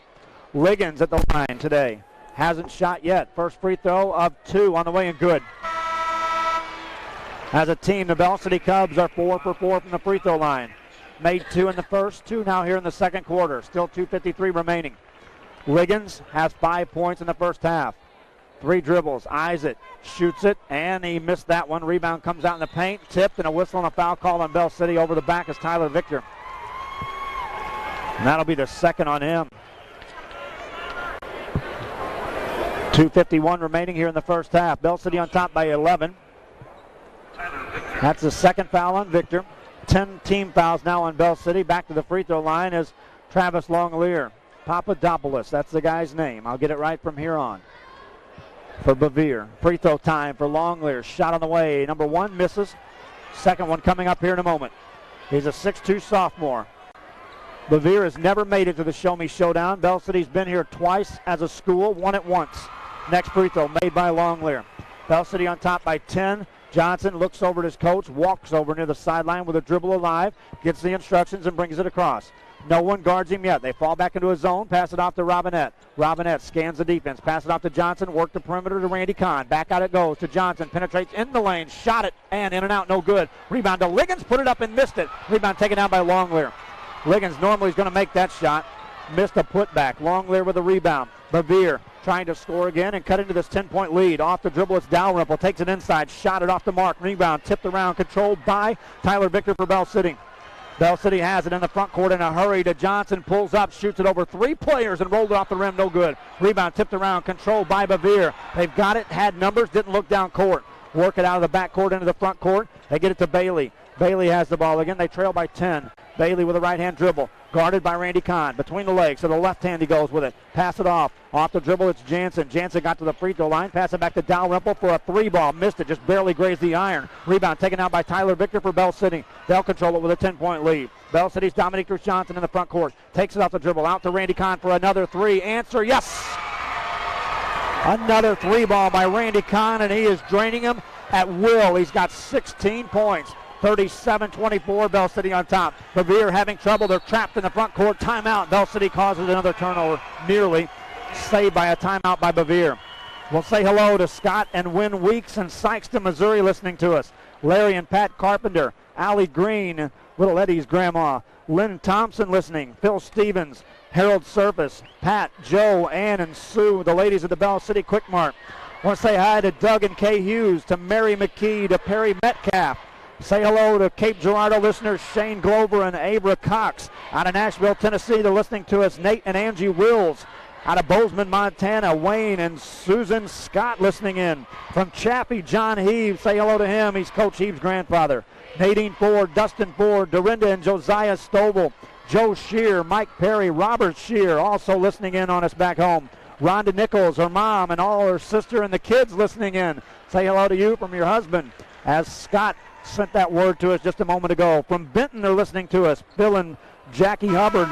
Liggins at the line today. Hasn't shot yet. First free throw of 2 on the way and good. As a team, the Bell City Cubs are 4 for 4 from the free throw line. Made 2 in the first, 2 now here in the second quarter. Still 2:53 remaining. Liggins has 5 points in the first half. 3 dribbles, eyes it, shoots it, and he missed that one. Rebound comes out in the paint, tipped, and a whistle and a foul call on Bell City. Over the back is Tyler Victor. And that'll be the second on him. 2:51 remaining here in the first half. Bell City on top by 11. That's the second foul on Victor. 10 team fouls now on Bell City. Back to the free throw line is Travis Longlear. Papadopoulos, that's the guy's name. I'll get it right from here on. For Bevier. Free throw time for Longlear. Shot on the way. Number 1 misses. Second one coming up here in a moment. He's a 6'2 sophomore. Bevier has never made it to the Show Me Showdown. Bell City's been here twice as a school, won it once. Next free throw made by Longlear. Bell City on top by 10. Johnson looks over at his coach, walks over near the sideline with a dribble alive, gets the instructions and brings it across. No one guards him yet. They fall back into his zone, pass it off to Robinette. Robinette scans the defense, pass it off to Johnson, work the perimeter to Randy Kahn. Back out it goes to Johnson, penetrates in the lane, shot it, and in and out, no good. Rebound to Liggins, put it up and missed it. Rebound taken down by Longlear. Liggins normally is going to make that shot. Missed a putback. Longlear with a rebound. Bevier trying to score again and cut into this 10-point lead. Off the dribble, it's Dalrymple. Takes it inside, shot it off the mark. Rebound tipped around, controlled by Tyler Victor for Bell City. Bell City has it in the front court in a hurry to Johnson. Pulls up, shoots it over 3 players and rolled it off the rim. No good. Rebound tipped around, controlled by Bevier. They've got it, had numbers, didn't look down court. Work it out of the back court into the front court. They get it to Bailey. Bailey has the ball again. They trail by 10. Bailey with a right-hand dribble. Guarded by Randy Kahn. Between the legs. To the left hand he goes with it. Pass it off. Off the dribble it's Jansen. Jansen got to the free throw line. Pass it back to Dalrymple for a 3-ball. Missed it. Just barely grazed the iron. Rebound taken out by Tyler Victor for Bell City. They'll control it with a 10-point lead. Bell City's Dominique Johnson in the front court. Takes it off the dribble. Out to Randy Kahn for another 3. Answer, yes! Another 3-ball by Randy Kahn, and he is draining him at will. He's got 16 points. 37-24, Bell City on top. Bevier having trouble. They're trapped in the front court. Timeout. Bell City causes another turnover. Nearly saved by a timeout by Bevier. We'll say hello to Scott and Wynn Weeks in Sykeston, Missouri listening to us. Larry and Pat Carpenter. Allie Green, little Eddie's grandma. Lynn Thompson listening. Phil Stevens. Harold Surface. Pat, Joe, Ann, and Sue, the ladies of the Bell City Quick Mart. Want to say hi to Doug and Kay Hughes, to Mary McKee, to Perry Metcalf. Say hello to Cape Girardeau listeners Shane Glover and Abra Cox. Out of Nashville, Tennessee, they're listening to us. Nate and Angie Wills. Out of Bozeman, Montana, Wayne and Susan Scott listening in. From Chaffee, John Heaves. Say hello to him. He's Coach Heaves' grandfather. Nadine Ford, Dustin Ford, Dorinda and Josiah Stovall. Joe Shear, Mike Perry, Robert Shear also listening in on us back home. Rhonda Nichols, her mom, and all her sister and the kids listening in. Say hello to you from your husband. As Scott sent that word to us just a moment ago. From Benton, they're listening to us. Bill and Jackie Hubbard.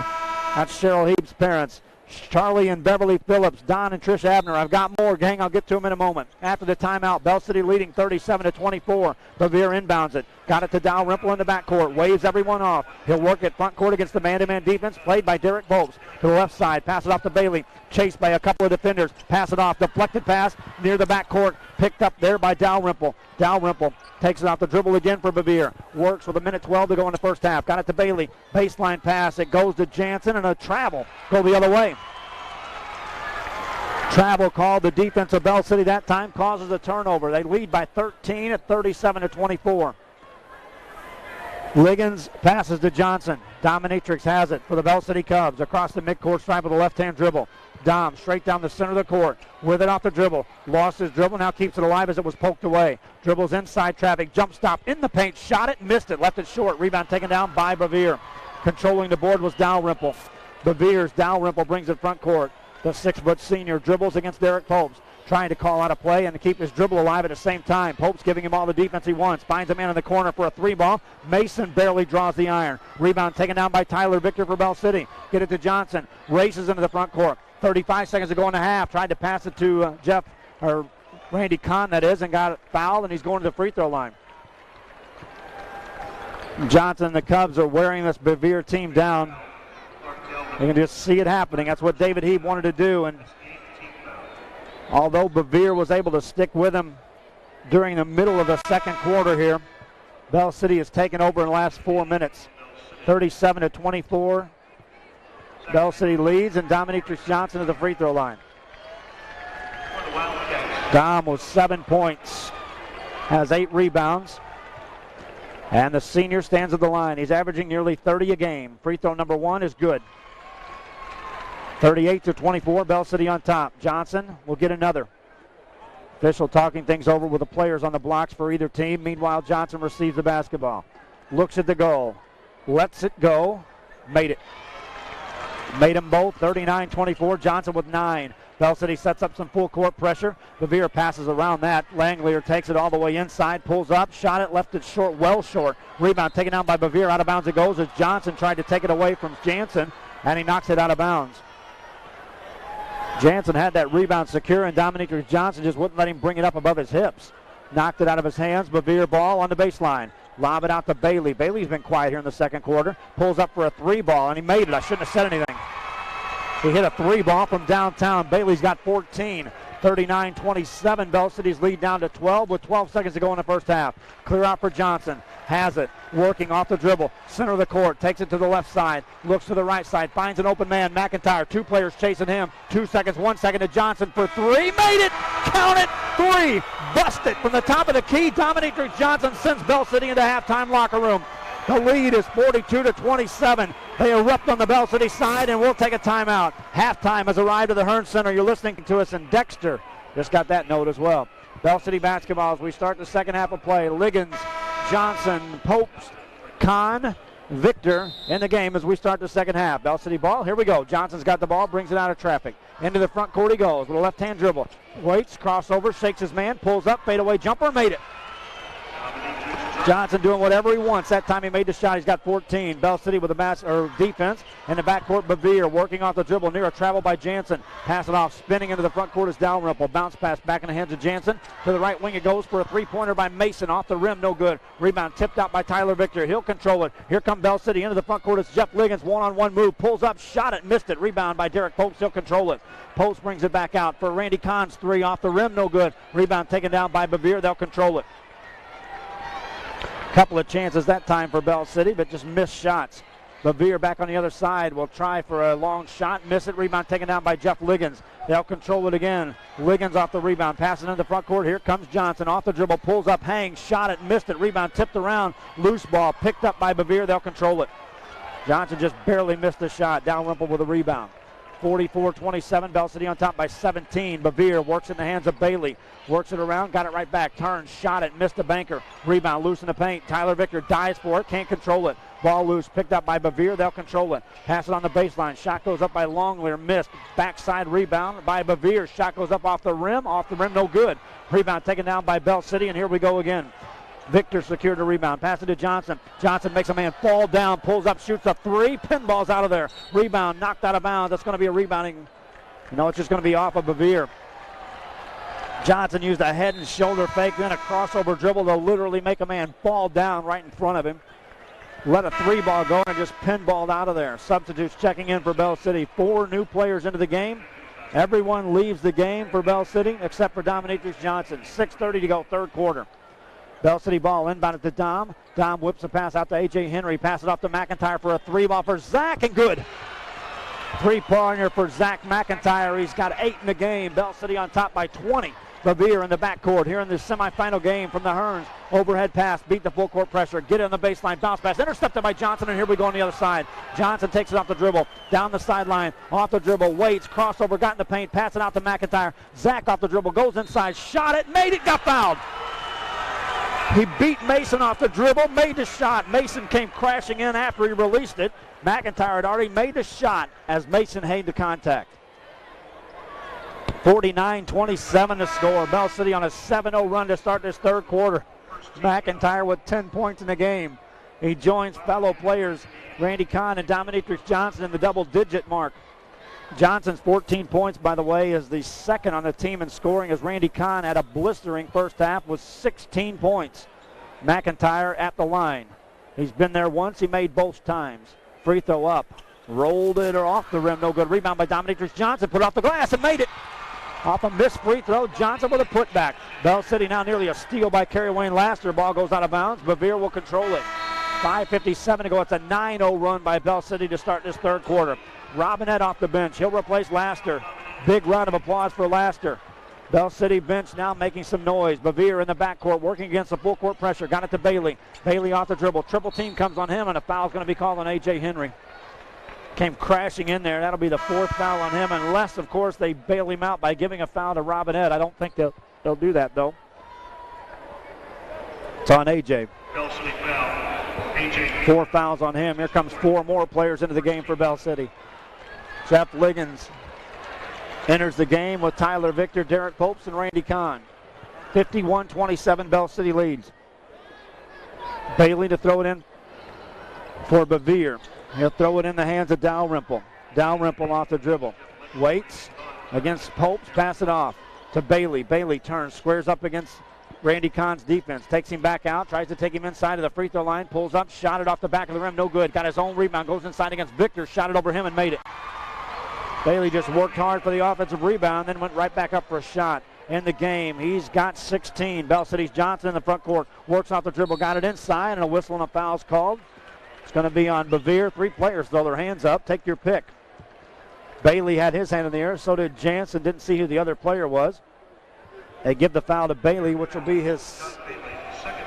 That's Cheryl Heap's parents. Charlie and Beverly Phillips, Don and Trish Abner. I've got more, gang. I'll get to them in a moment. After the timeout, Bell City leading 37-24. Bevier inbounds it. Got it to Dalrymple in the backcourt. Waves everyone off. He'll work at front court against the man-to-man defense played by Derek Bopes. To the left side, pass it off to Bailey. Chased by a couple of defenders. Pass it off. Deflected pass near the backcourt. Picked up there by Dalrymple. Dalrymple takes it off the dribble again for Bevier. Works with 1:12 to go in the first half. Got it to Bailey. Baseline pass. It goes to Jansen and a travel. Go the other way. Travel called. The defense of Bell City that time causes a turnover. They lead by 13 at 37-24. Liggins passes to Johnson. Dominatrix has it for the Bell City Cubs across the midcourt stripe with a left-hand dribble. Dom straight down the center of the court with it off the dribble. Lost his dribble, now keeps it alive as it was poked away. Dribbles inside traffic, jump stop in the paint, shot it, missed it, left it short. Rebound taken down by Bevier. Controlling the board was Dalrymple. Bevier's Dalrymple brings it front court. The 6-foot senior dribbles against Derek Popes. Trying to call out a play and to keep his dribble alive at the same time. Pope's giving him all the defense he wants. Finds a man in the corner for a 3-ball. Mason barely draws the iron. Rebound taken down by Tyler Victor for Bell City. Get it to Johnson. Races into the front court. 35 seconds to go in the half. Tried to pass it to Randy Kahn, that is, and got fouled, and he's going to the free throw line. Johnson and the Cubs are wearing this Bevier team down. You can just see it happening. That's what David Heap wanted to do, and although Bevier was able to stick with him during the middle of the second quarter here, Bell City has taken over in the last 4 minutes. 37-24. Bell City leads, and Dominatrix Johnson to the free throw line. Dom with 7 points, has 8 rebounds, and the senior stands at the line. He's averaging nearly 30 a game. Free throw number 1 is good. 38-24, Bell City on top. Johnson will get another. Official talking things over with the players on the blocks for either team. Meanwhile, Johnson receives the basketball. Looks at the goal. Lets it go. Made it. Made them both. 39-24. Johnson with 9. Bell City sets up some full court pressure. Bevier passes around that. Langelier takes it all the way inside. Pulls up. Shot it. Left it short. Well short. Rebound taken down by Bevier. Out of bounds it goes as Johnson tried to take it away from Jansen, and he knocks it out of bounds. Jansen had that rebound secure, and Dominique Johnson just wouldn't let him bring it up above his hips. Knocked it out of his hands. Bevier ball on the baseline. Lob it out to Bailey. Bailey's been quiet here in the second quarter. Pulls up for a three ball, and he made it. I shouldn't have said anything. He hit a three ball from downtown. Bailey's got 14. 39-27. Bell City's lead down to 12 with 12 seconds to go in the first half. Clear out for Johnson. Has it. Working off the dribble. Center of the court. Takes it to the left side. Looks to the right side. Finds an open man. McIntyre. Two players chasing him. 2 seconds. 1 second to Johnson for three. Made it. Count it. Three. Busted from the top of the key. Dominatrix Johnson sends Bell City into halftime locker room. The lead is 42-27. They erupt on the Bell City side, and we'll take a timeout. Halftime has arrived at the Hearn Center. You're listening to us in Dexter. Just got that note as well. Bell City basketball as we start the second half of play. Liggins, Johnson, Popes, Kahn, Victor in the game as we start the second half. Bell City ball. Here we go. Johnson's got the ball, brings it out of traffic. Into the front court he goes with a left-hand dribble. Waits, crossover, shakes his man, pulls up, fadeaway jumper, made it. Johnson doing whatever he wants. That time he made the shot. He's got 14. Bell City with the defense. In the backcourt, Bevier working off the dribble. Near a travel by Jansen. Pass it off. Spinning into the front court is Dalrymple. Bounce pass back in the hands of Jansen. To the right wing it goes for a three-pointer by Mason. Off the rim, no good. Rebound tipped out by Tyler Victor. He'll control it. Here come Bell City into the front court. It's Jeff Liggins. One-on-one move. Pulls up, shot it, missed it. Rebound by Derek Popes. He'll control it. Popes brings it back out for Randy Kahn's three. Off the rim, no good. Rebound taken down by Bevier. They'll control it. Couple of chances that time for Bell City, but just missed shots. Bevier back on the other side will try for a long shot, miss it. Rebound taken down by Jeff Liggins. They'll control it again. Liggins off the rebound, passing in the front court. Here comes Johnson off the dribble, pulls up, hangs, shot it, missed it. Rebound tipped around, loose ball picked up by Bevier. They'll control it. Johnson just barely missed the shot. Dalrymple with a rebound. 44-27, Bell City on top by 17. Bevier works in the hands of Bailey. Works it around, got it right back. Turns, shot it, missed the banker. Rebound, loose in the paint. Tyler Victor dives for it, can't control it. Ball loose, picked up by Bevier. They'll control it. Pass it on the baseline. Shot goes up by Longlear, missed. Backside rebound by Bevier. Shot goes up off the rim, no good. Rebound taken down by Bell City, and here we go again. Victor secured the rebound. Pass it to Johnson. Johnson makes a man fall down, pulls up, shoots a three. Pinball's out of there. Rebound knocked out of bounds. That's going to be a rebounding. No, it's just going to be off of Bevier. Johnson used a head and shoulder fake, then a crossover dribble to literally make a man fall down right in front of him. Let a three ball go and just pinballed out of there. Substitutes checking in for Bell City. 4 new players into the game. Everyone leaves the game for Bell City except for Dominatrix Johnson. 6:30 to go, third quarter. Bell City ball inbounded to Dom. Dom whips a pass out to A.J. Henry. Pass it off to McIntyre for a three ball for Zach, and good. Three-pointer for Zach McIntyre. He's got 8 in the game. Bell City on top by 20. Bevier in the backcourt here in the semifinal game from the Hearns. Overhead pass, beat the full court pressure. Get it on the baseline, bounce pass. Intercepted by Johnson, and here we go on the other side. Johnson takes it off the dribble. Down the sideline, off the dribble, waits, crossover, got in the paint, pass it out to McIntyre. Zach off the dribble, goes inside, shot it, made it, got fouled. He beat Mason off the dribble, made the shot. Mason came crashing in after he released it. McIntyre had already made the shot as Mason made the contact. 49-27 to score. Bell City on a 7-0 run to start this third quarter. McIntyre with 10 points in the game. He joins fellow players Randy Kahn and Dominatrix Johnson in the double-digit mark. Johnson's 14 points, by the way, is the second on the team in scoring, as Randy Kahn had a blistering first half with 16 points. McIntyre at the line. He's been there once. He made both times. Free throw up. Rolled it or off the rim. No good. Rebound by Dominatrix Johnson. Put it off the glass and made it. Off a missed free throw. Johnson with a putback. Bell City now nearly a steal by Kerry Wayne Laster. Ball goes out of bounds. Bevier will control it. 5:57 to go. It's a 9-0 run by Bell City to start this third quarter. Robinette off the bench. He'll replace Laster. Big round of applause for Laster. Bell City bench now making some noise. Bevier in the backcourt working against the full court pressure. Got it to Bailey. Bailey off the dribble. Triple team comes on him, and a foul's going to be called on A.J. Henry. Came crashing in there. That'll be the 4th foul on him, unless, of course, they bail him out by giving a foul to Robinette. I don't think they'll do that, though. It's on A.J. Bell City foul. A.J. 4 fouls on him. Here comes 4 more players into the game for Bell City. Jeff Liggins enters the game with Tyler Victor, Derek Popes, and Randy Kahn. 51-27, Bell City leads. Bailey to throw it in for Bevier. He'll throw it in the hands of Dalrymple. Dalrymple off the dribble. Waits against Popes, pass it off to Bailey. Bailey turns, squares up against Randy Kahn's defense. Takes him back out, tries to take him inside of the free throw line, pulls up, shot it off the back of the rim, no good. Got his own rebound, goes inside against Victor, shot it over him and made it. Bailey just worked hard for the offensive rebound, then went right back up for a shot. In the game, he's got 16. Bell City's Johnson in the front court, works off the dribble, got it inside, and a whistle and a foul's called. It's going to be on Bevier. 3 players throw their hands up. Take your pick. Bailey had his hand in the air, so did Jansen. Didn't see who the other player was. They give the foul to Bailey, which will be his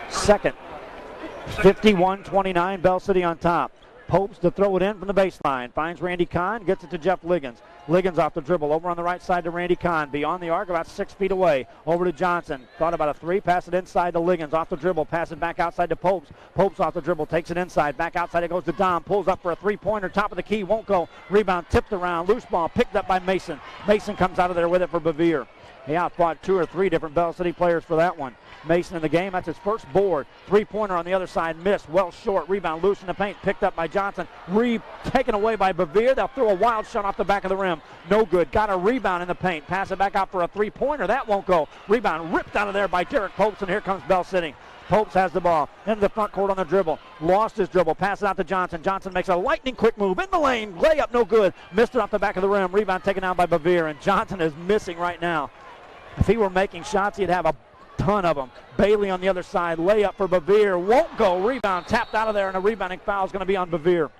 second. 51-29, Bell City on top. Popes to throw it in from the baseline. Finds Randy Kahn, gets it to Jeff Liggins. Liggins off the dribble, over on the right side to Randy Kahn. Beyond the arc, about 6 feet away. Over to Johnson. Thought about a 3, pass it inside to Liggins. Off the dribble, pass it back outside to Popes. Popes off the dribble, takes it inside. Back outside it goes to Dom. Pulls up for a 3-pointer, top of the key, won't go. Rebound tipped around, loose ball picked up by Mason. Mason comes out of there with it for Bevier. He outfought 2 or 3 different Bell City players for that one. Mason in the game, that's his first board. 3-pointer on the other side, missed, well short. Rebound loose in the paint, picked up by Johnson. Taken away by Bevier. They'll throw a wild shot off the back of the rim. No good. Got a rebound in the paint. Pass it back out for a 3-pointer. That won't go. Rebound ripped out of there by Derek Popes, and here comes Bell City. Popes has the ball into the front court on the dribble. Lost his dribble. Pass it out to Johnson. Johnson makes a lightning quick move in the lane. Layup no good. Missed it off the back of the rim. Rebound taken down by Bevier, and Johnson is missing right now. If he were making shots, he'd have a ton of them. Bailey on the other side. Layup for Bevier. Won't go. Rebound tapped out of there, and a rebounding foul is going to be on Bevier.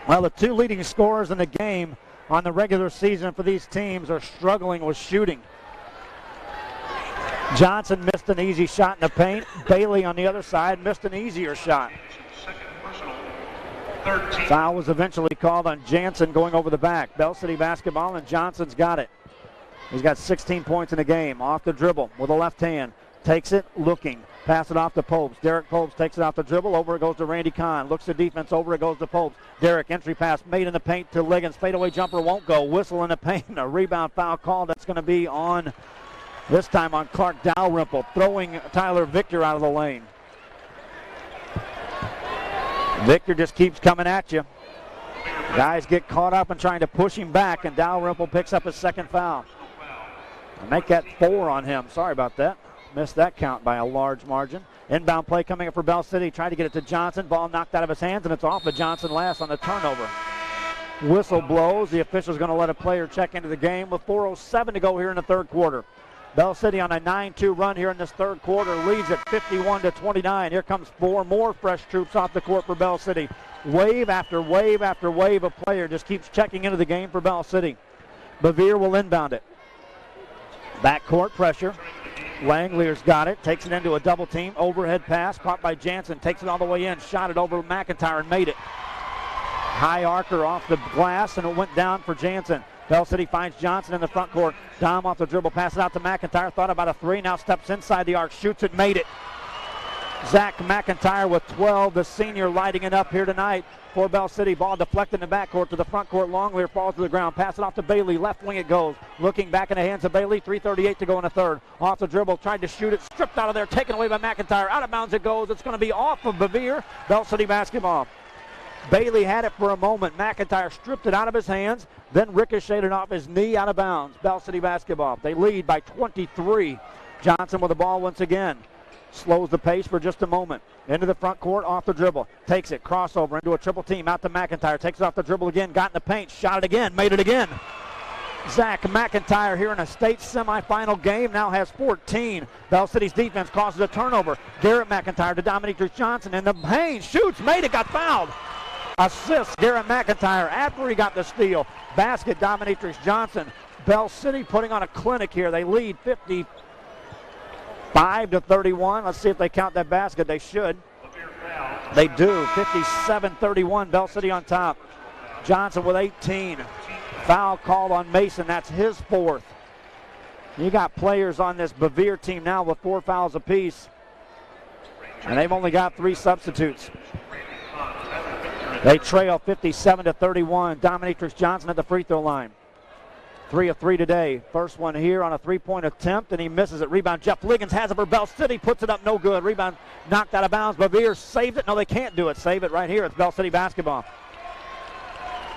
Well, the 2 leading scorers in the game on the regular season for these teams are struggling with shooting. Johnson missed an easy shot in the paint. Bailey on the other side missed an easier shot. Foul was eventually called on Jansen going over the back. Bell City basketball, and Johnson's got it. He's got 16 points in the game. Off the dribble with the left hand. Takes it, looking. Pass it off to Popes. Derek Popes takes it off the dribble. Over it goes to Randy Kahn. Looks the defense. Over it goes to Popes. Derek, entry pass made in the paint to Liggins. Fadeaway jumper won't go. Whistle in the paint. A rebound foul call. That's going to be on, this time on Clark Dalrymple, throwing Tyler Victor out of the lane. Victor just keeps coming at you. Guys get caught up and trying to push him back, and Dalrymple picks up his second foul. Make that 4 on him. Sorry about that. Missed that count by a large margin. Inbound play coming up for Bell City. Tried to get it to Johnson. Ball knocked out of his hands, and it's off of Johnson last on the turnover. Whistle blows. The official's going to let a player check into the game with 4:07 to go here in the third quarter. Bell City on a 9-2 run here in this third quarter. Leads at 51-29. Here comes 4 more fresh troops off the court for Bell City. Wave after wave after wave of player just keeps checking into the game for Bell City. Bevier will inbound it. Backcourt pressure. Langlier's got it. Takes it into a double team. Overhead pass. Caught by Jansen. Takes it all the way in. Shot it over McIntyre and made it. High arcer off the glass, and it went down for Jansen. Bell City finds Johnson in the front court. Dom off the dribble. Passes out to McIntyre. Thought about a 3. Now steps inside the arc. Shoots it. Made it. Zach McIntyre with 12. The senior lighting it up here tonight for Bell City. Ball deflected in the backcourt to the front court. Longlier falls to the ground. Pass it off to Bailey. Left wing it goes. Looking back in the hands of Bailey. 3:38 to go in the third. Off the dribble. Tried to shoot it. Stripped out of there. Taken away by McIntyre. Out of bounds it goes. It's going to be off of Bevier. Bell City basketball. Bailey had it for a moment. McIntyre stripped it out of his hands. Then ricocheted off his knee out of bounds. Bell City basketball. They lead by 23. Johnson with the ball once again. Slows the pace for just a moment. Into the front court, off the dribble. Takes it, crossover into a triple team. Out to McIntyre. Takes it off the dribble again. Got in the paint. Shot it again. Made it again. Zach McIntyre here in a state semifinal game now has 14. Bell City's defense causes a turnover. Garrett McIntyre to Dominique Johnson in the paint. Shoots, made it, got fouled. Assist Garrett McIntyre after he got the steal. Basket Dominatrix Johnson. Bell City putting on a clinic here. They lead 55-31. Let's see if they count that basket. They should. They do. 57-31. Bell City on top. Johnson with 18. Foul called on Mason. That's his 4th. You got players on this Bevier team now with 4 fouls apiece. And they've only got 3 substitutes. They trail 57-31. Dominatrix Johnson at the free throw line. 3 of 3 today. First one here on a 3-point attempt, and he misses it. Rebound, Jeff Liggins has it for Bell City. Puts it up, no good. Rebound knocked out of bounds. Bevier saves it. No, they can't do it. Save it right here. It's Bell City basketball.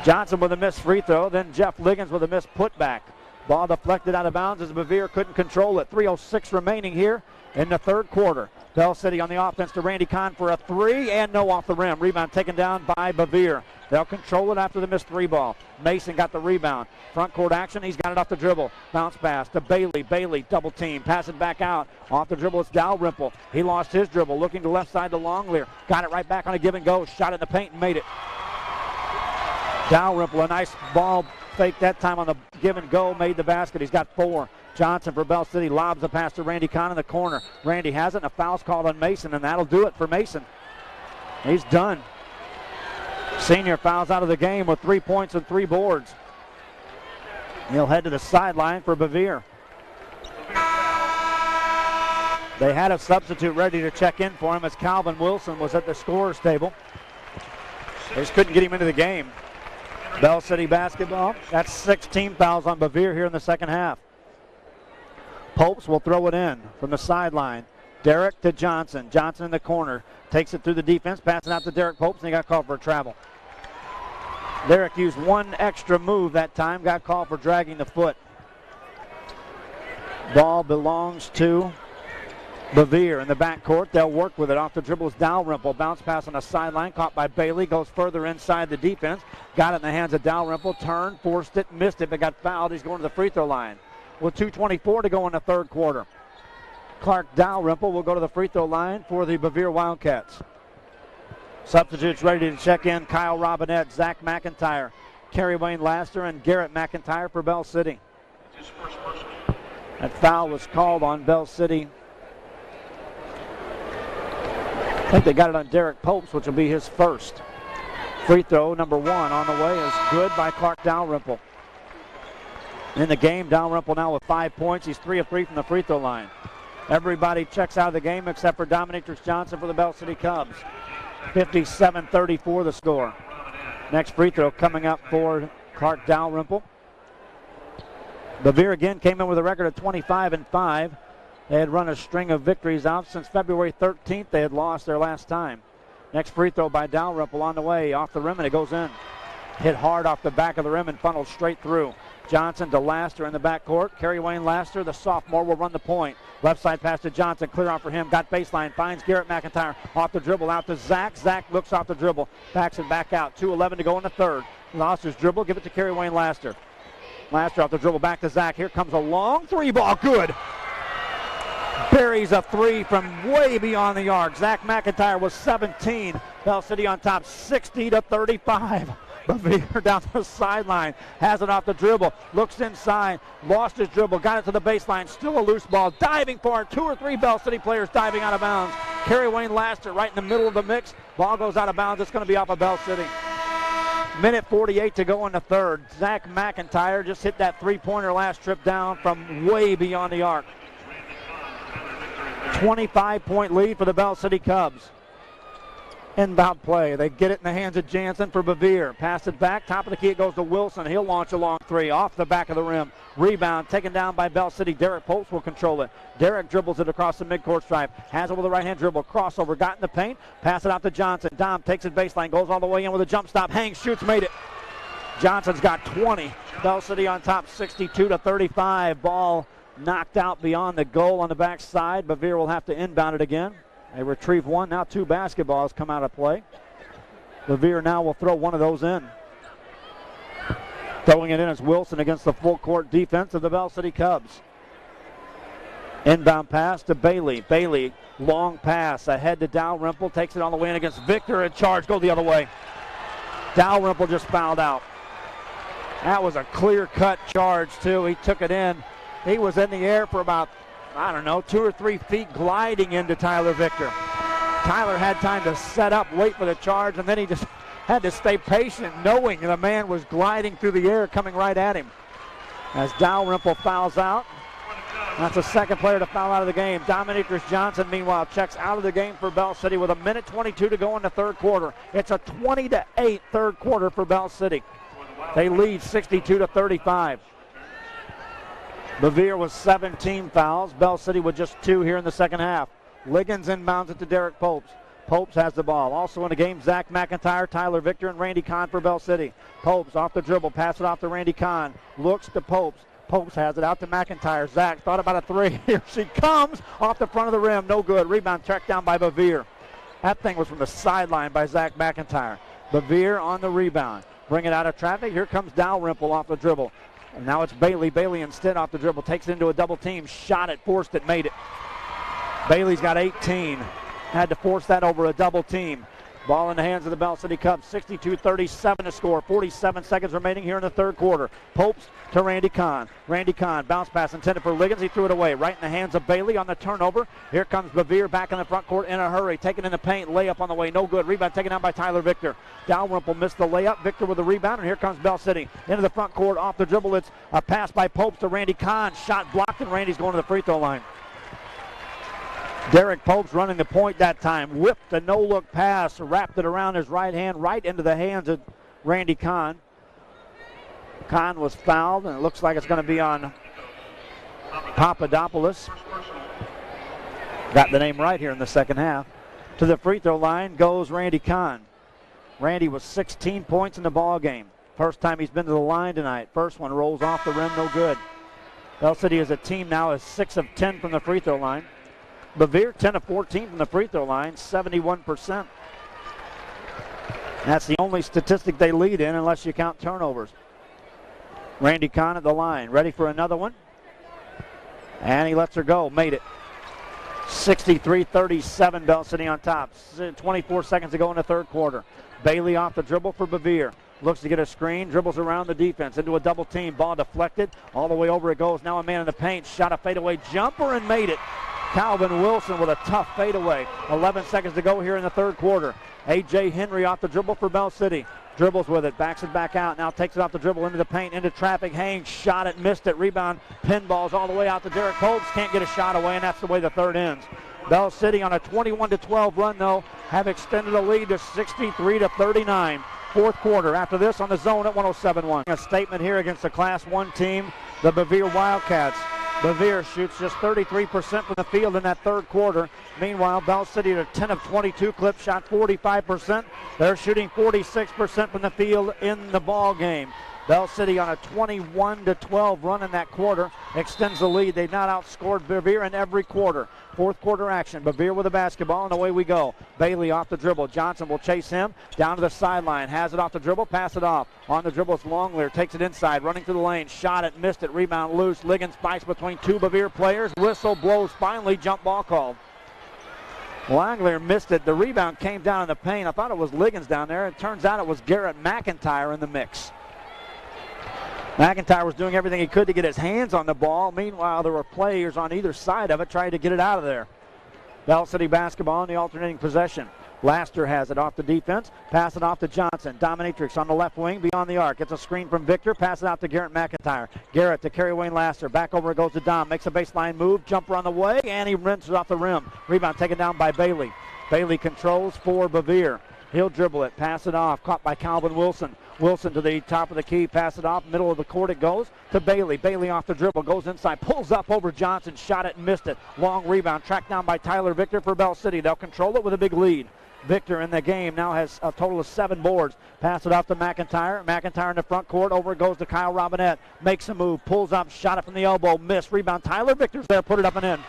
Johnson with a missed free throw. Then Jeff Liggins with a missed putback. Ball deflected out of bounds as Bevier couldn't control it. 3:06 remaining here in the third quarter. Bell City on the offense to Randy Kahn for a three, and no off the rim. Rebound taken down by Bevier. They'll control it after the missed three ball. Mason got the rebound. Front court action. He's got it off the dribble. Bounce pass to Bailey. Bailey double team. Pass it back out. Off the dribble, it's Dalrymple. He lost his dribble. Looking to left side to Longlear. Got it right back on a give and go. Shot in the paint and made it. Dalrymple, a nice ball fake that time on the give and go. Made the basket. He's got 4. Johnson for Bell City lobs the pass to Randy Kahn in the corner. Randy has it, and a foul's called on Mason, and that'll do it for Mason. He's done. Senior fouls out of the game with 3 points and 3 boards. He'll head to the sideline for Bevier. They had a substitute ready to check in for him as Calvin Wilson was at the scorer's table. They just couldn't get him into the game. Bell City basketball. That's 16 fouls on Bevier here in the second half. Popes will throw it in from the sideline. Derek to Johnson. Johnson in the corner. Takes it through the defense, passing out to Derek Popes, and he got called for a travel. Derek used one extra move that time, got called for dragging the foot. Ball belongs to Bevier in the backcourt. They'll work with it. Off the dribble is Dalrymple. Bounce pass on the sideline, caught by Bailey. Goes further inside the defense. Got it in the hands of Dalrymple. Turned, forced it, missed it, but got fouled. He's going to the free throw line. With 2:24 to go in the third quarter. Clark Dalrymple will go to the free throw line for the Bevier Wildcats. Substitutes ready to check in. Kyle Robinette, Zach McIntyre, Kerry Wayne Laster, and Garrett McIntyre for Bell City. That foul was called on Bell City. I think they got it on Derek Popes, which will be his first. Free throw number 1 on the way is good by Clark Dalrymple. In the game, Dalrymple now with 5 points. He's 3 of 3 from the free throw line. Everybody checks out of the game except for Dominatrix Johnson for the Bell City Cubs. 57-34 the score. Next free throw coming up for Clark Dalrymple. Bevier again came in with a record of 25-5. They had run a string of victories out since February 13th. They had lost their last time. Next free throw by Dalrymple on the way, off the rim, and it goes in. Hit hard off the back of the rim and funneled straight through. Johnson to Laster in the backcourt. Kerry Wayne Laster, the sophomore, will run the point. Left side pass to Johnson. Clear out for him. Got baseline. Finds Garrett McIntyre. Off the dribble. Out to Zach. Zach looks off the dribble. Backs it back out. 2:11 to go in the third. Lost his dribble. Give it to Kerry Wayne Laster. Laster off the dribble. Back to Zach. Here comes a long three ball. Good. Buries a three from way beyond the arc. Zach McIntyre was 17. Bell City on top 60-35. Bevier down the sideline, has it off the dribble, looks inside, lost his dribble, got it to the baseline, still a loose ball, diving for it. 2 or 3 Bell City players diving out of bounds. Kerry Wayne Laster right in the middle of the mix. Ball goes out of bounds. It's going to be off of Bell City. Minute 48 to go in the third. Zach McIntyre just hit that three-pointer last trip down from way beyond the arc. 25-point lead for the Bell City Cubs. Inbound play. They get it in the hands of Jansen for Bevier. Pass it back. Top of the key. It goes to Wilson. He'll launch a long three off the back of the rim. Rebound taken down by Bell City. Derek Popes will control it. Derek dribbles it across the midcourt stripe. Has it with a right-hand dribble. Crossover. Got in the paint. Pass it out to Johnson. Dom takes it baseline. Goes all the way in with a jump stop. Hangs, shoots, made it. Johnson's got 20. Bell City on top 62-35. Ball knocked out beyond the goal on the backside. Bevier will have to inbound it again. They retrieve one. Now 2 basketballs come out of play. Bevier now will throw one of those in. Throwing it in is Wilson against the full court defense of the Bell City Cubs. Inbound pass to Bailey. Bailey, long pass ahead to Dalrymple. Takes it on the way in against Victor. And charge go the other way. Dalrymple just fouled out. That was a clear-cut charge, too. He took it in. He was in the air for about, 2 or 3 feet gliding into Tyler Victor. Tyler had time to set up, wait for the charge, and then he just had to stay patient knowing the man was gliding through the air coming right at him. As Dalrymple fouls out, that's the second player to foul out of the game. Dominatrix Johnson, meanwhile, checks out of the game for Bell City with 1:22 to go in the third quarter. It's a 20-8 third quarter for Bell City. They lead 62-35. Bevier with 17 fouls. Bell City with just 2 here in the second half. Liggins inbounds it to Derek Popes. Popes has the ball. Also in the game, Zach McIntyre, Tyler Victor, and Randy Kahn for Bell City. Popes off the dribble, pass it off to Randy Kahn. Looks to Popes. Popes has it out to McIntyre. Zach thought about a three. Here she comes off the front of the rim. No good. Rebound tracked down by Bevier. That thing was from the sideline by Zach McIntyre. Bevier on the rebound. Bring it out of traffic. Here comes Dalrymple off the dribble. And now it's Bailey. Bailey instead off the dribble. Takes it into a double team. Shot it. Forced it. Made it. Bailey's got 18. Had to force that over a double team. Ball in the hands of the Bell City Cubs. 62-37 to score. 47 seconds remaining here in the third quarter. Popes to Randy Kahn. Randy Kahn, bounce pass intended for Liggins. He threw it away. Right in the hands of Bailey on the turnover. Here comes Bevier back in the front court in a hurry. Taking in the paint. Layup on the way. No good. Rebound taken down by Tyler Victor. Dalrymple missed the layup. Victor with the rebound. And here comes Bell City. Into the front court off the dribble. It's a pass by Popes to Randy Kahn. Shot blocked, and Randy's going to the free throw line. Derek Popes running the point that time. Whipped a no-look pass, wrapped it around his right hand, right into the hands of Randy Kahn. Kahn was fouled, and it looks like it's going to be on Papadopoulos. Got the name right here in the second half. To the free throw line goes Randy Kahn. Randy was 16 points in the ball game. First time he's been to the line tonight. First one rolls off the rim, no good. Bell City as a team now is 6 of 10 from the free throw line. Bevier 10 of 14 from the free throw line, 71%. That's the only statistic they lead in unless you count turnovers. Randy Kahn at the line, ready for another one. And he lets her go, made it. 63-37, Bell City on top. 24 seconds to go in the third quarter. Bailey off the dribble for Bevier. Looks to get a screen, dribbles around the defense into a double team. Ball deflected, all the way over it goes. Now a man in the paint, shot a fadeaway jumper and made it. Calvin Wilson with a tough fadeaway. 11 seconds to go here in the third quarter. A.J. Henry off the dribble for Bell City. Dribbles with it, backs it back out. Now takes it off the dribble into the paint, into traffic. Haynes shot it, missed it. Rebound, pinballs all the way out to Derek Popes. Can't get a shot away, and that's the way the third ends. Bell City on a 21-12 run, though, have extended the lead to 63-39. Fourth quarter. After this on the zone at 107.1. A statement here against the Class 1 team, the Bevier Wildcats. Bevier shoots just 33% from the field in that third quarter. Meanwhile, Bell City at a 10 of 22 clip, shot 45%. They're shooting 46% from the field in the ball game. Bell City on a 21-12 run in that quarter extends the lead. They've not outscored Bevier in every quarter. Fourth quarter action. Bevier with the basketball, and away we go. Bailey off the dribble. Johnson will chase him down to the sideline. Has it off the dribble, pass it off. On the dribble, it's Longlear. Takes it inside, running through the lane. Shot it, missed it. Rebound loose. Liggins fights between two Bevier players. Whistle blows finally. Jump ball called. Longlear missed it. The rebound came down in the paint. I thought it was Liggins down there. It turns out it was Garrett McIntyre in the mix. McIntyre was doing everything he could to get his hands on the ball. Meanwhile, there were players on either side of it trying to get it out of there. Bell City basketball in the alternating possession. Laster has it off the defense. Pass it off to Johnson. Dominatrix on the left wing beyond the arc. Gets a screen from Victor. Pass it out to Garrett McIntyre. Garrett to Kerry Wayne Laster. Back over it goes to Dom. Makes a baseline move. Jumper on the way. And he rinses off the rim. Rebound taken down by Bailey. Bailey controls for Bevier. He'll dribble it. Pass it off. Caught by Calvin Wilson. Wilson to the top of the key, pass it off, middle of the court it goes to Bailey. Bailey off the dribble, goes inside, pulls up over Johnson, shot it and missed it. Long rebound, tracked down by Tyler Victor for Bell City. They'll control it with a big lead. Victor in the game now has a total of 7 boards. Pass it off to McIntyre. McIntyre in the front court, over it goes to Kyle Robinette. Makes a move, pulls up, shot it from the elbow, missed. Rebound, Tyler Victor's there, put it up and in.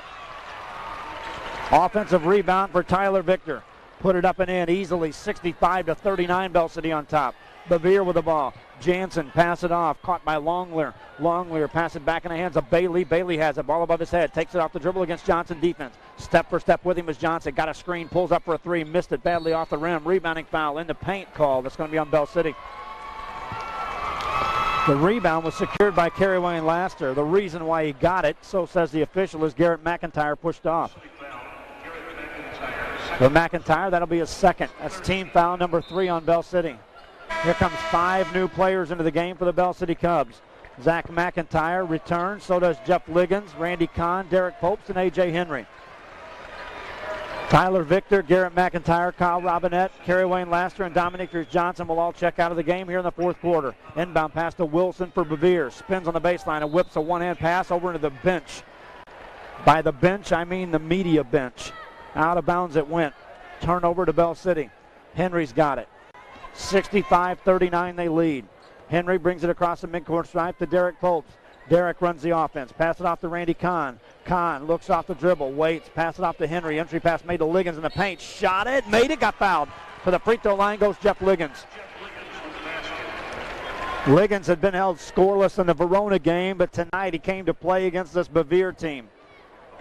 Offensive rebound for Tyler Victor. Put it up and in easily, 65-39, Bell City on top. Bevier with the ball. Jansen pass it off, caught by Longlear. Longlear pass it back in the hands of Bailey. Bailey has it, ball above his head, takes it off the dribble against Johnson defense. Step for step with him is Johnson. Got a screen, pulls up for a three, missed it badly off the rim. Rebounding foul in the paint call. That's going to be on Bell City. The rebound was secured by Kerry Wayne Laster. The reason why he got it, so says the official, is Garrett McIntyre pushed off. For McIntyre, that'll be his second. That's team foul number 3 on Bell City. Here comes 5 new players into the game for the Bell City Cubs. Zach McIntyre returns, so does Jeff Liggins, Randy Kahn, Derek Popes, and A.J. Henry. Tyler Victor, Garrett McIntyre, Kyle Robinette, Kerry Wayne Laster, and Dominic Johnson will all check out of the game here in the fourth quarter. Inbound pass to Wilson for Bevier. Spins on the baseline and whips a one-hand pass over into the bench. By the bench, I mean the media bench. Out of bounds it went. Turnover to Bell City. Henry's got it. 65-39 they lead. Henry brings it across the midcourt stripe to Derek Popes. Derek runs the offense. Pass it off to Randy Kahn. Kahn looks off the dribble, waits, pass it off to Henry. Entry pass made to Liggins in the paint. Shot it, made it, got fouled. To the free throw line goes Jeff Liggins. Liggins had been held scoreless in the Verona game, but tonight he came to play against this Bevier team.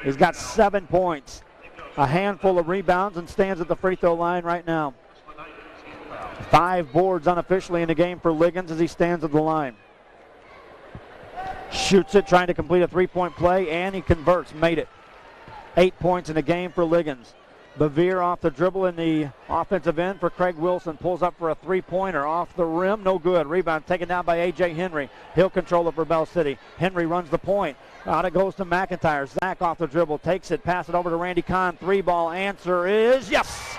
He's got 7 points, a handful of rebounds, and stands at the free throw line right now. 5 boards unofficially in the game for Liggins as he stands at the line. Shoots it, trying to complete a three-point play, and he converts, made it. 8 points in the game for Liggins. Bevier off the dribble in the offensive end for Craig Wilson. Pulls up for a three-pointer off the rim. No good. Rebound taken down by A.J. Henry. He'll control it for Bell City. Henry runs the point. Out it goes to McIntyre. Zach off the dribble. Takes it. Pass it over to Randy Kahn. 3-ball answer is yes.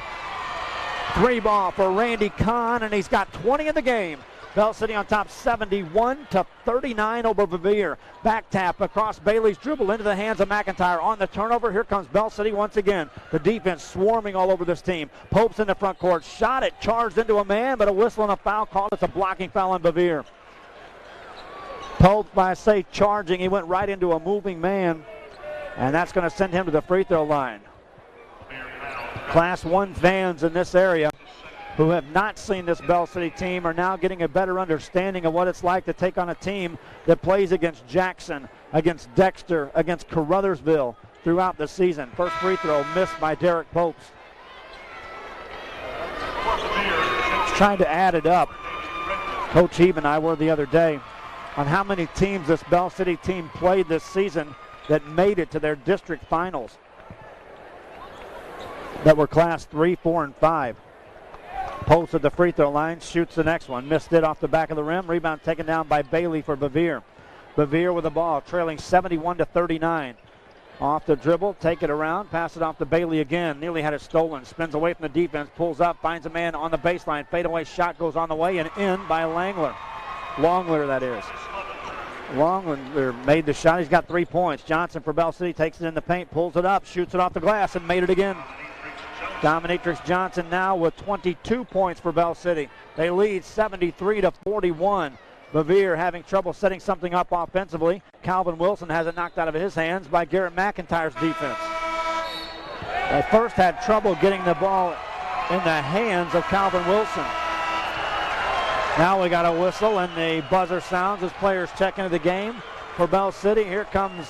3-ball for Randy Kahn, and he's got 20 in the game. Bell City on top 71-39 over Bevier. Back tap across Bailey's dribble into the hands of McIntyre. On the turnover, here comes Bell City once again. The defense swarming all over this team. Pope's in the front court. Shot it, charged into a man, but a whistle and a foul called. It's a blocking foul on Bevier. Pope, I say charging, he went right into a moving man, and that's going to send him to the free throw line. Class 1 fans in this area who have not seen this Bell City team are now getting a better understanding of what it's like to take on a team that plays against Jackson, against Dexter, against Caruthersville throughout the season. First free throw missed by Derek Popes. He's trying to add it up. Coach Heave and I were the other day on how many teams this Bell City team played this season that made it to their district finals that were class 3, 4, and 5. Post at the free throw line, shoots the next one. Missed it off the back of the rim. Rebound taken down by Bailey for Bevier. Bevier with the ball, trailing 71-39. Off the dribble, take it around, pass it off to Bailey again. Nearly had it stolen. Spins away from the defense, pulls up, finds a man on the baseline. Fadeaway shot goes on the way and in by Langler. Longler, that is. Longler made the shot. He's got 3 points. Johnson for Bell City takes it in the paint, pulls it up, shoots it off the glass, and made it again. Dominatrix Johnson now with 22 points for Bell City. They lead 73-41. Bevier having trouble setting something up offensively. Calvin Wilson has it knocked out of his hands by Garrett McIntyre's defense. They first had trouble getting the ball in the hands of Calvin Wilson. Now we got a whistle and the buzzer sounds as players check into the game for Bell City. Here comes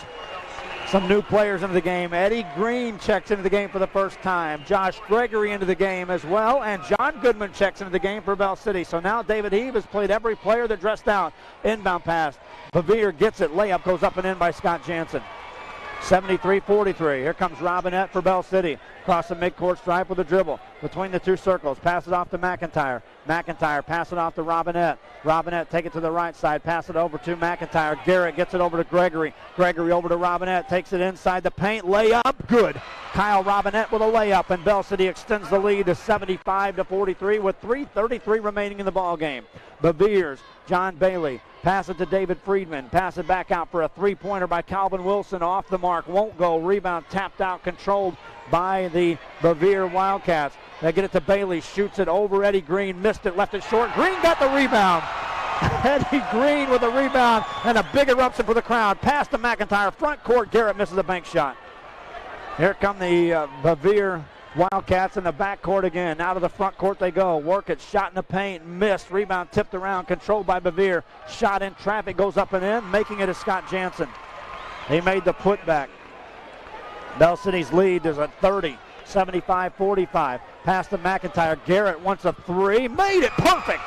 some new players into the game. Eddie Green checks into the game for the first time. Josh Gregory into the game as well. And John Goodman checks into the game for Bell City. So now David Heave has played every player that dressed out. Inbound pass. Bevier gets it. Layup goes up and in by Scott Jansen. 73-43. Here comes Robinette for Bell City. Across the midcourt stripe with a dribble. Between the two circles. Pass it off to McIntyre. McIntyre pass it off to Robinette. Robinette take it to the right side. Pass it over to McIntyre. Garrett gets it over to Gregory. Gregory over to Robinette. Takes it inside the paint. Layup. Good. Kyle Robinette with a layup. And Bell City extends the lead to 75-43 with 3:33 remaining in the ball game. Bevier's John Bailey. Pass it to David Friedman. Pass it back out for a three-pointer by Calvin Wilson. Off the mark. Won't go. Rebound tapped out. Controlled by the Bevier Wildcats. They get it to Bailey. Shoots it over Eddie Green. Missed it. Left it short. Green got the rebound. Eddie Green with a rebound and a big eruption for the crowd. Pass to McIntyre. Front court. Garrett misses a bank shot. Here come the Bevier Wildcats in the backcourt again. Out of the front court they go. Work it. Shot in the paint. Missed. Rebound tipped around. Controlled by Bevier. Shot in traffic. Goes up and in. Making it is Scott Jansen. He made the putback. Bell City's lead is at 30. 75-45. Pass to McIntyre. Garrett wants a three. Made it. Perfect.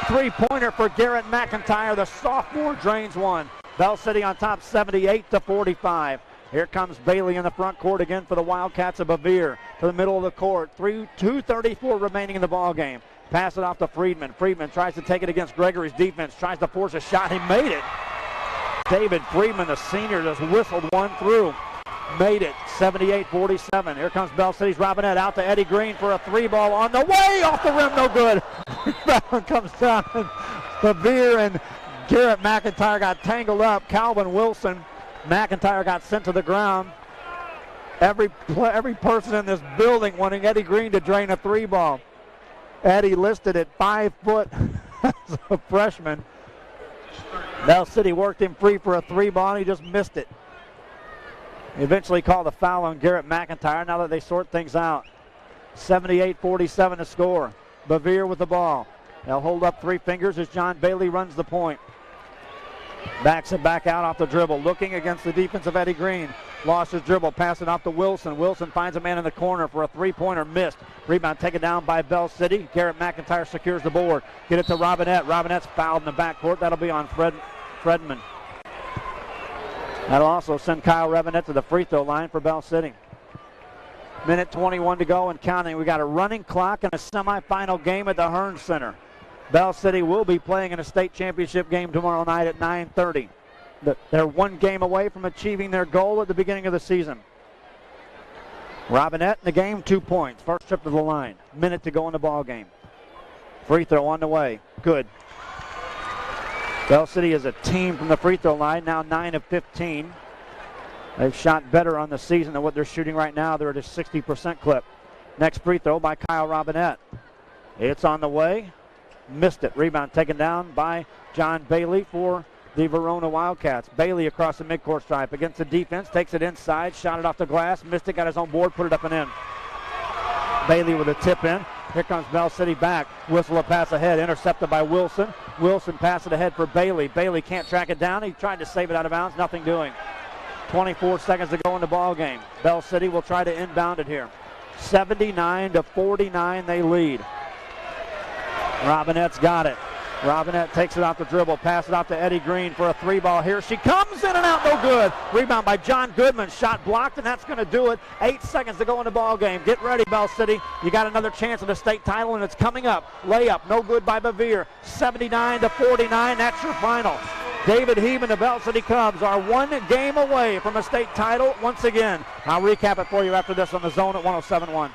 Three-pointer for Garrett McIntyre. The sophomore drains one. Bell City on top 78-45. Here comes Bailey in the front court again for the Wildcats of Bevier. To the middle of the court. 2:34 remaining in the ball game. Pass it off to Friedman. Friedman tries to take it against Gregory's defense. Tries to force a shot. He made it. David Friedman, the senior, just whistled one through. Made it. 78-47. Here comes Bell City's Robinette out to Eddie Green for a three-ball on the way. Off the rim. No good. That one comes down. Bevier and Garrett McIntyre got tangled up. Calvin Wilson. McIntyre got sent to the ground. Every person in this building wanting Eddie Green to drain a three ball. Eddie listed at 5 foot as a freshman. Bell City worked him free for a 3-ball, and he just missed it. He eventually called a foul on Garrett McIntyre now that they sort things out. 78-47 to score. Bevier with the ball. They'll hold up 3 fingers as John Bailey runs the point. Backs it back out off the dribble. Looking against the defense of Eddie Green. Lost his dribble. Pass it off to Wilson. Wilson finds a man in the corner for a 3-pointer. Missed. Rebound taken down by Bell City. Garrett McIntyre secures the board. Get it to Robinette. Robinette's fouled in the backcourt. That'll be on Fredman. That'll also send Kyle Robinette to the free throw line for Bell City. Minute 21 to go and counting. We got a running clock and a semifinal game at the Hearn Center. Bell City will be playing in a state championship game tomorrow night at 9:30. They're 1 game away from achieving their goal at the beginning of the season. Robinette in the game, 2 points. First trip to the line. Minute to go in the ball game. Free throw on the way. Good. Bell City is a team from the free throw line, now 9 of 15. They've shot better on the season than what they're shooting right now. They're at a 60% clip. Next free throw by Kyle Robinette. It's on the way. Missed it. Rebound taken down by John Bailey for the Verona Wildcats. Bailey across the midcourt stripe against the defense. Takes it inside. Shot it off the glass. Missed it. Got his own board. Put it up and in. Bailey with a tip in. Here comes Bell City back. Whistle a pass ahead. Intercepted by Wilson. Wilson pass it ahead for Bailey. Bailey can't track it down. He tried to save it out of bounds. Nothing doing. 24 seconds to go in the ball game. Bell City will try to inbound it here. 79-49 they lead. Robinette's got it. Robinette takes it off the dribble, pass it off to Eddie Green for a 3-ball. Here she comes, in and out, no good. Rebound by John Goodman, shot blocked, and that's going to do it. 8 seconds to go in the ball game. Get ready, Bell City. You got another chance at the state title, and it's coming up. Layup, no good by Bevier. 79-49, that's your final. David Heeb and the Bell City Cubs are 1 game away from a state title once again. I'll recap it for you after this on the Zone at 107.1.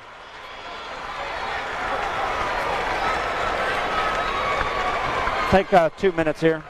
Take 2 minutes here.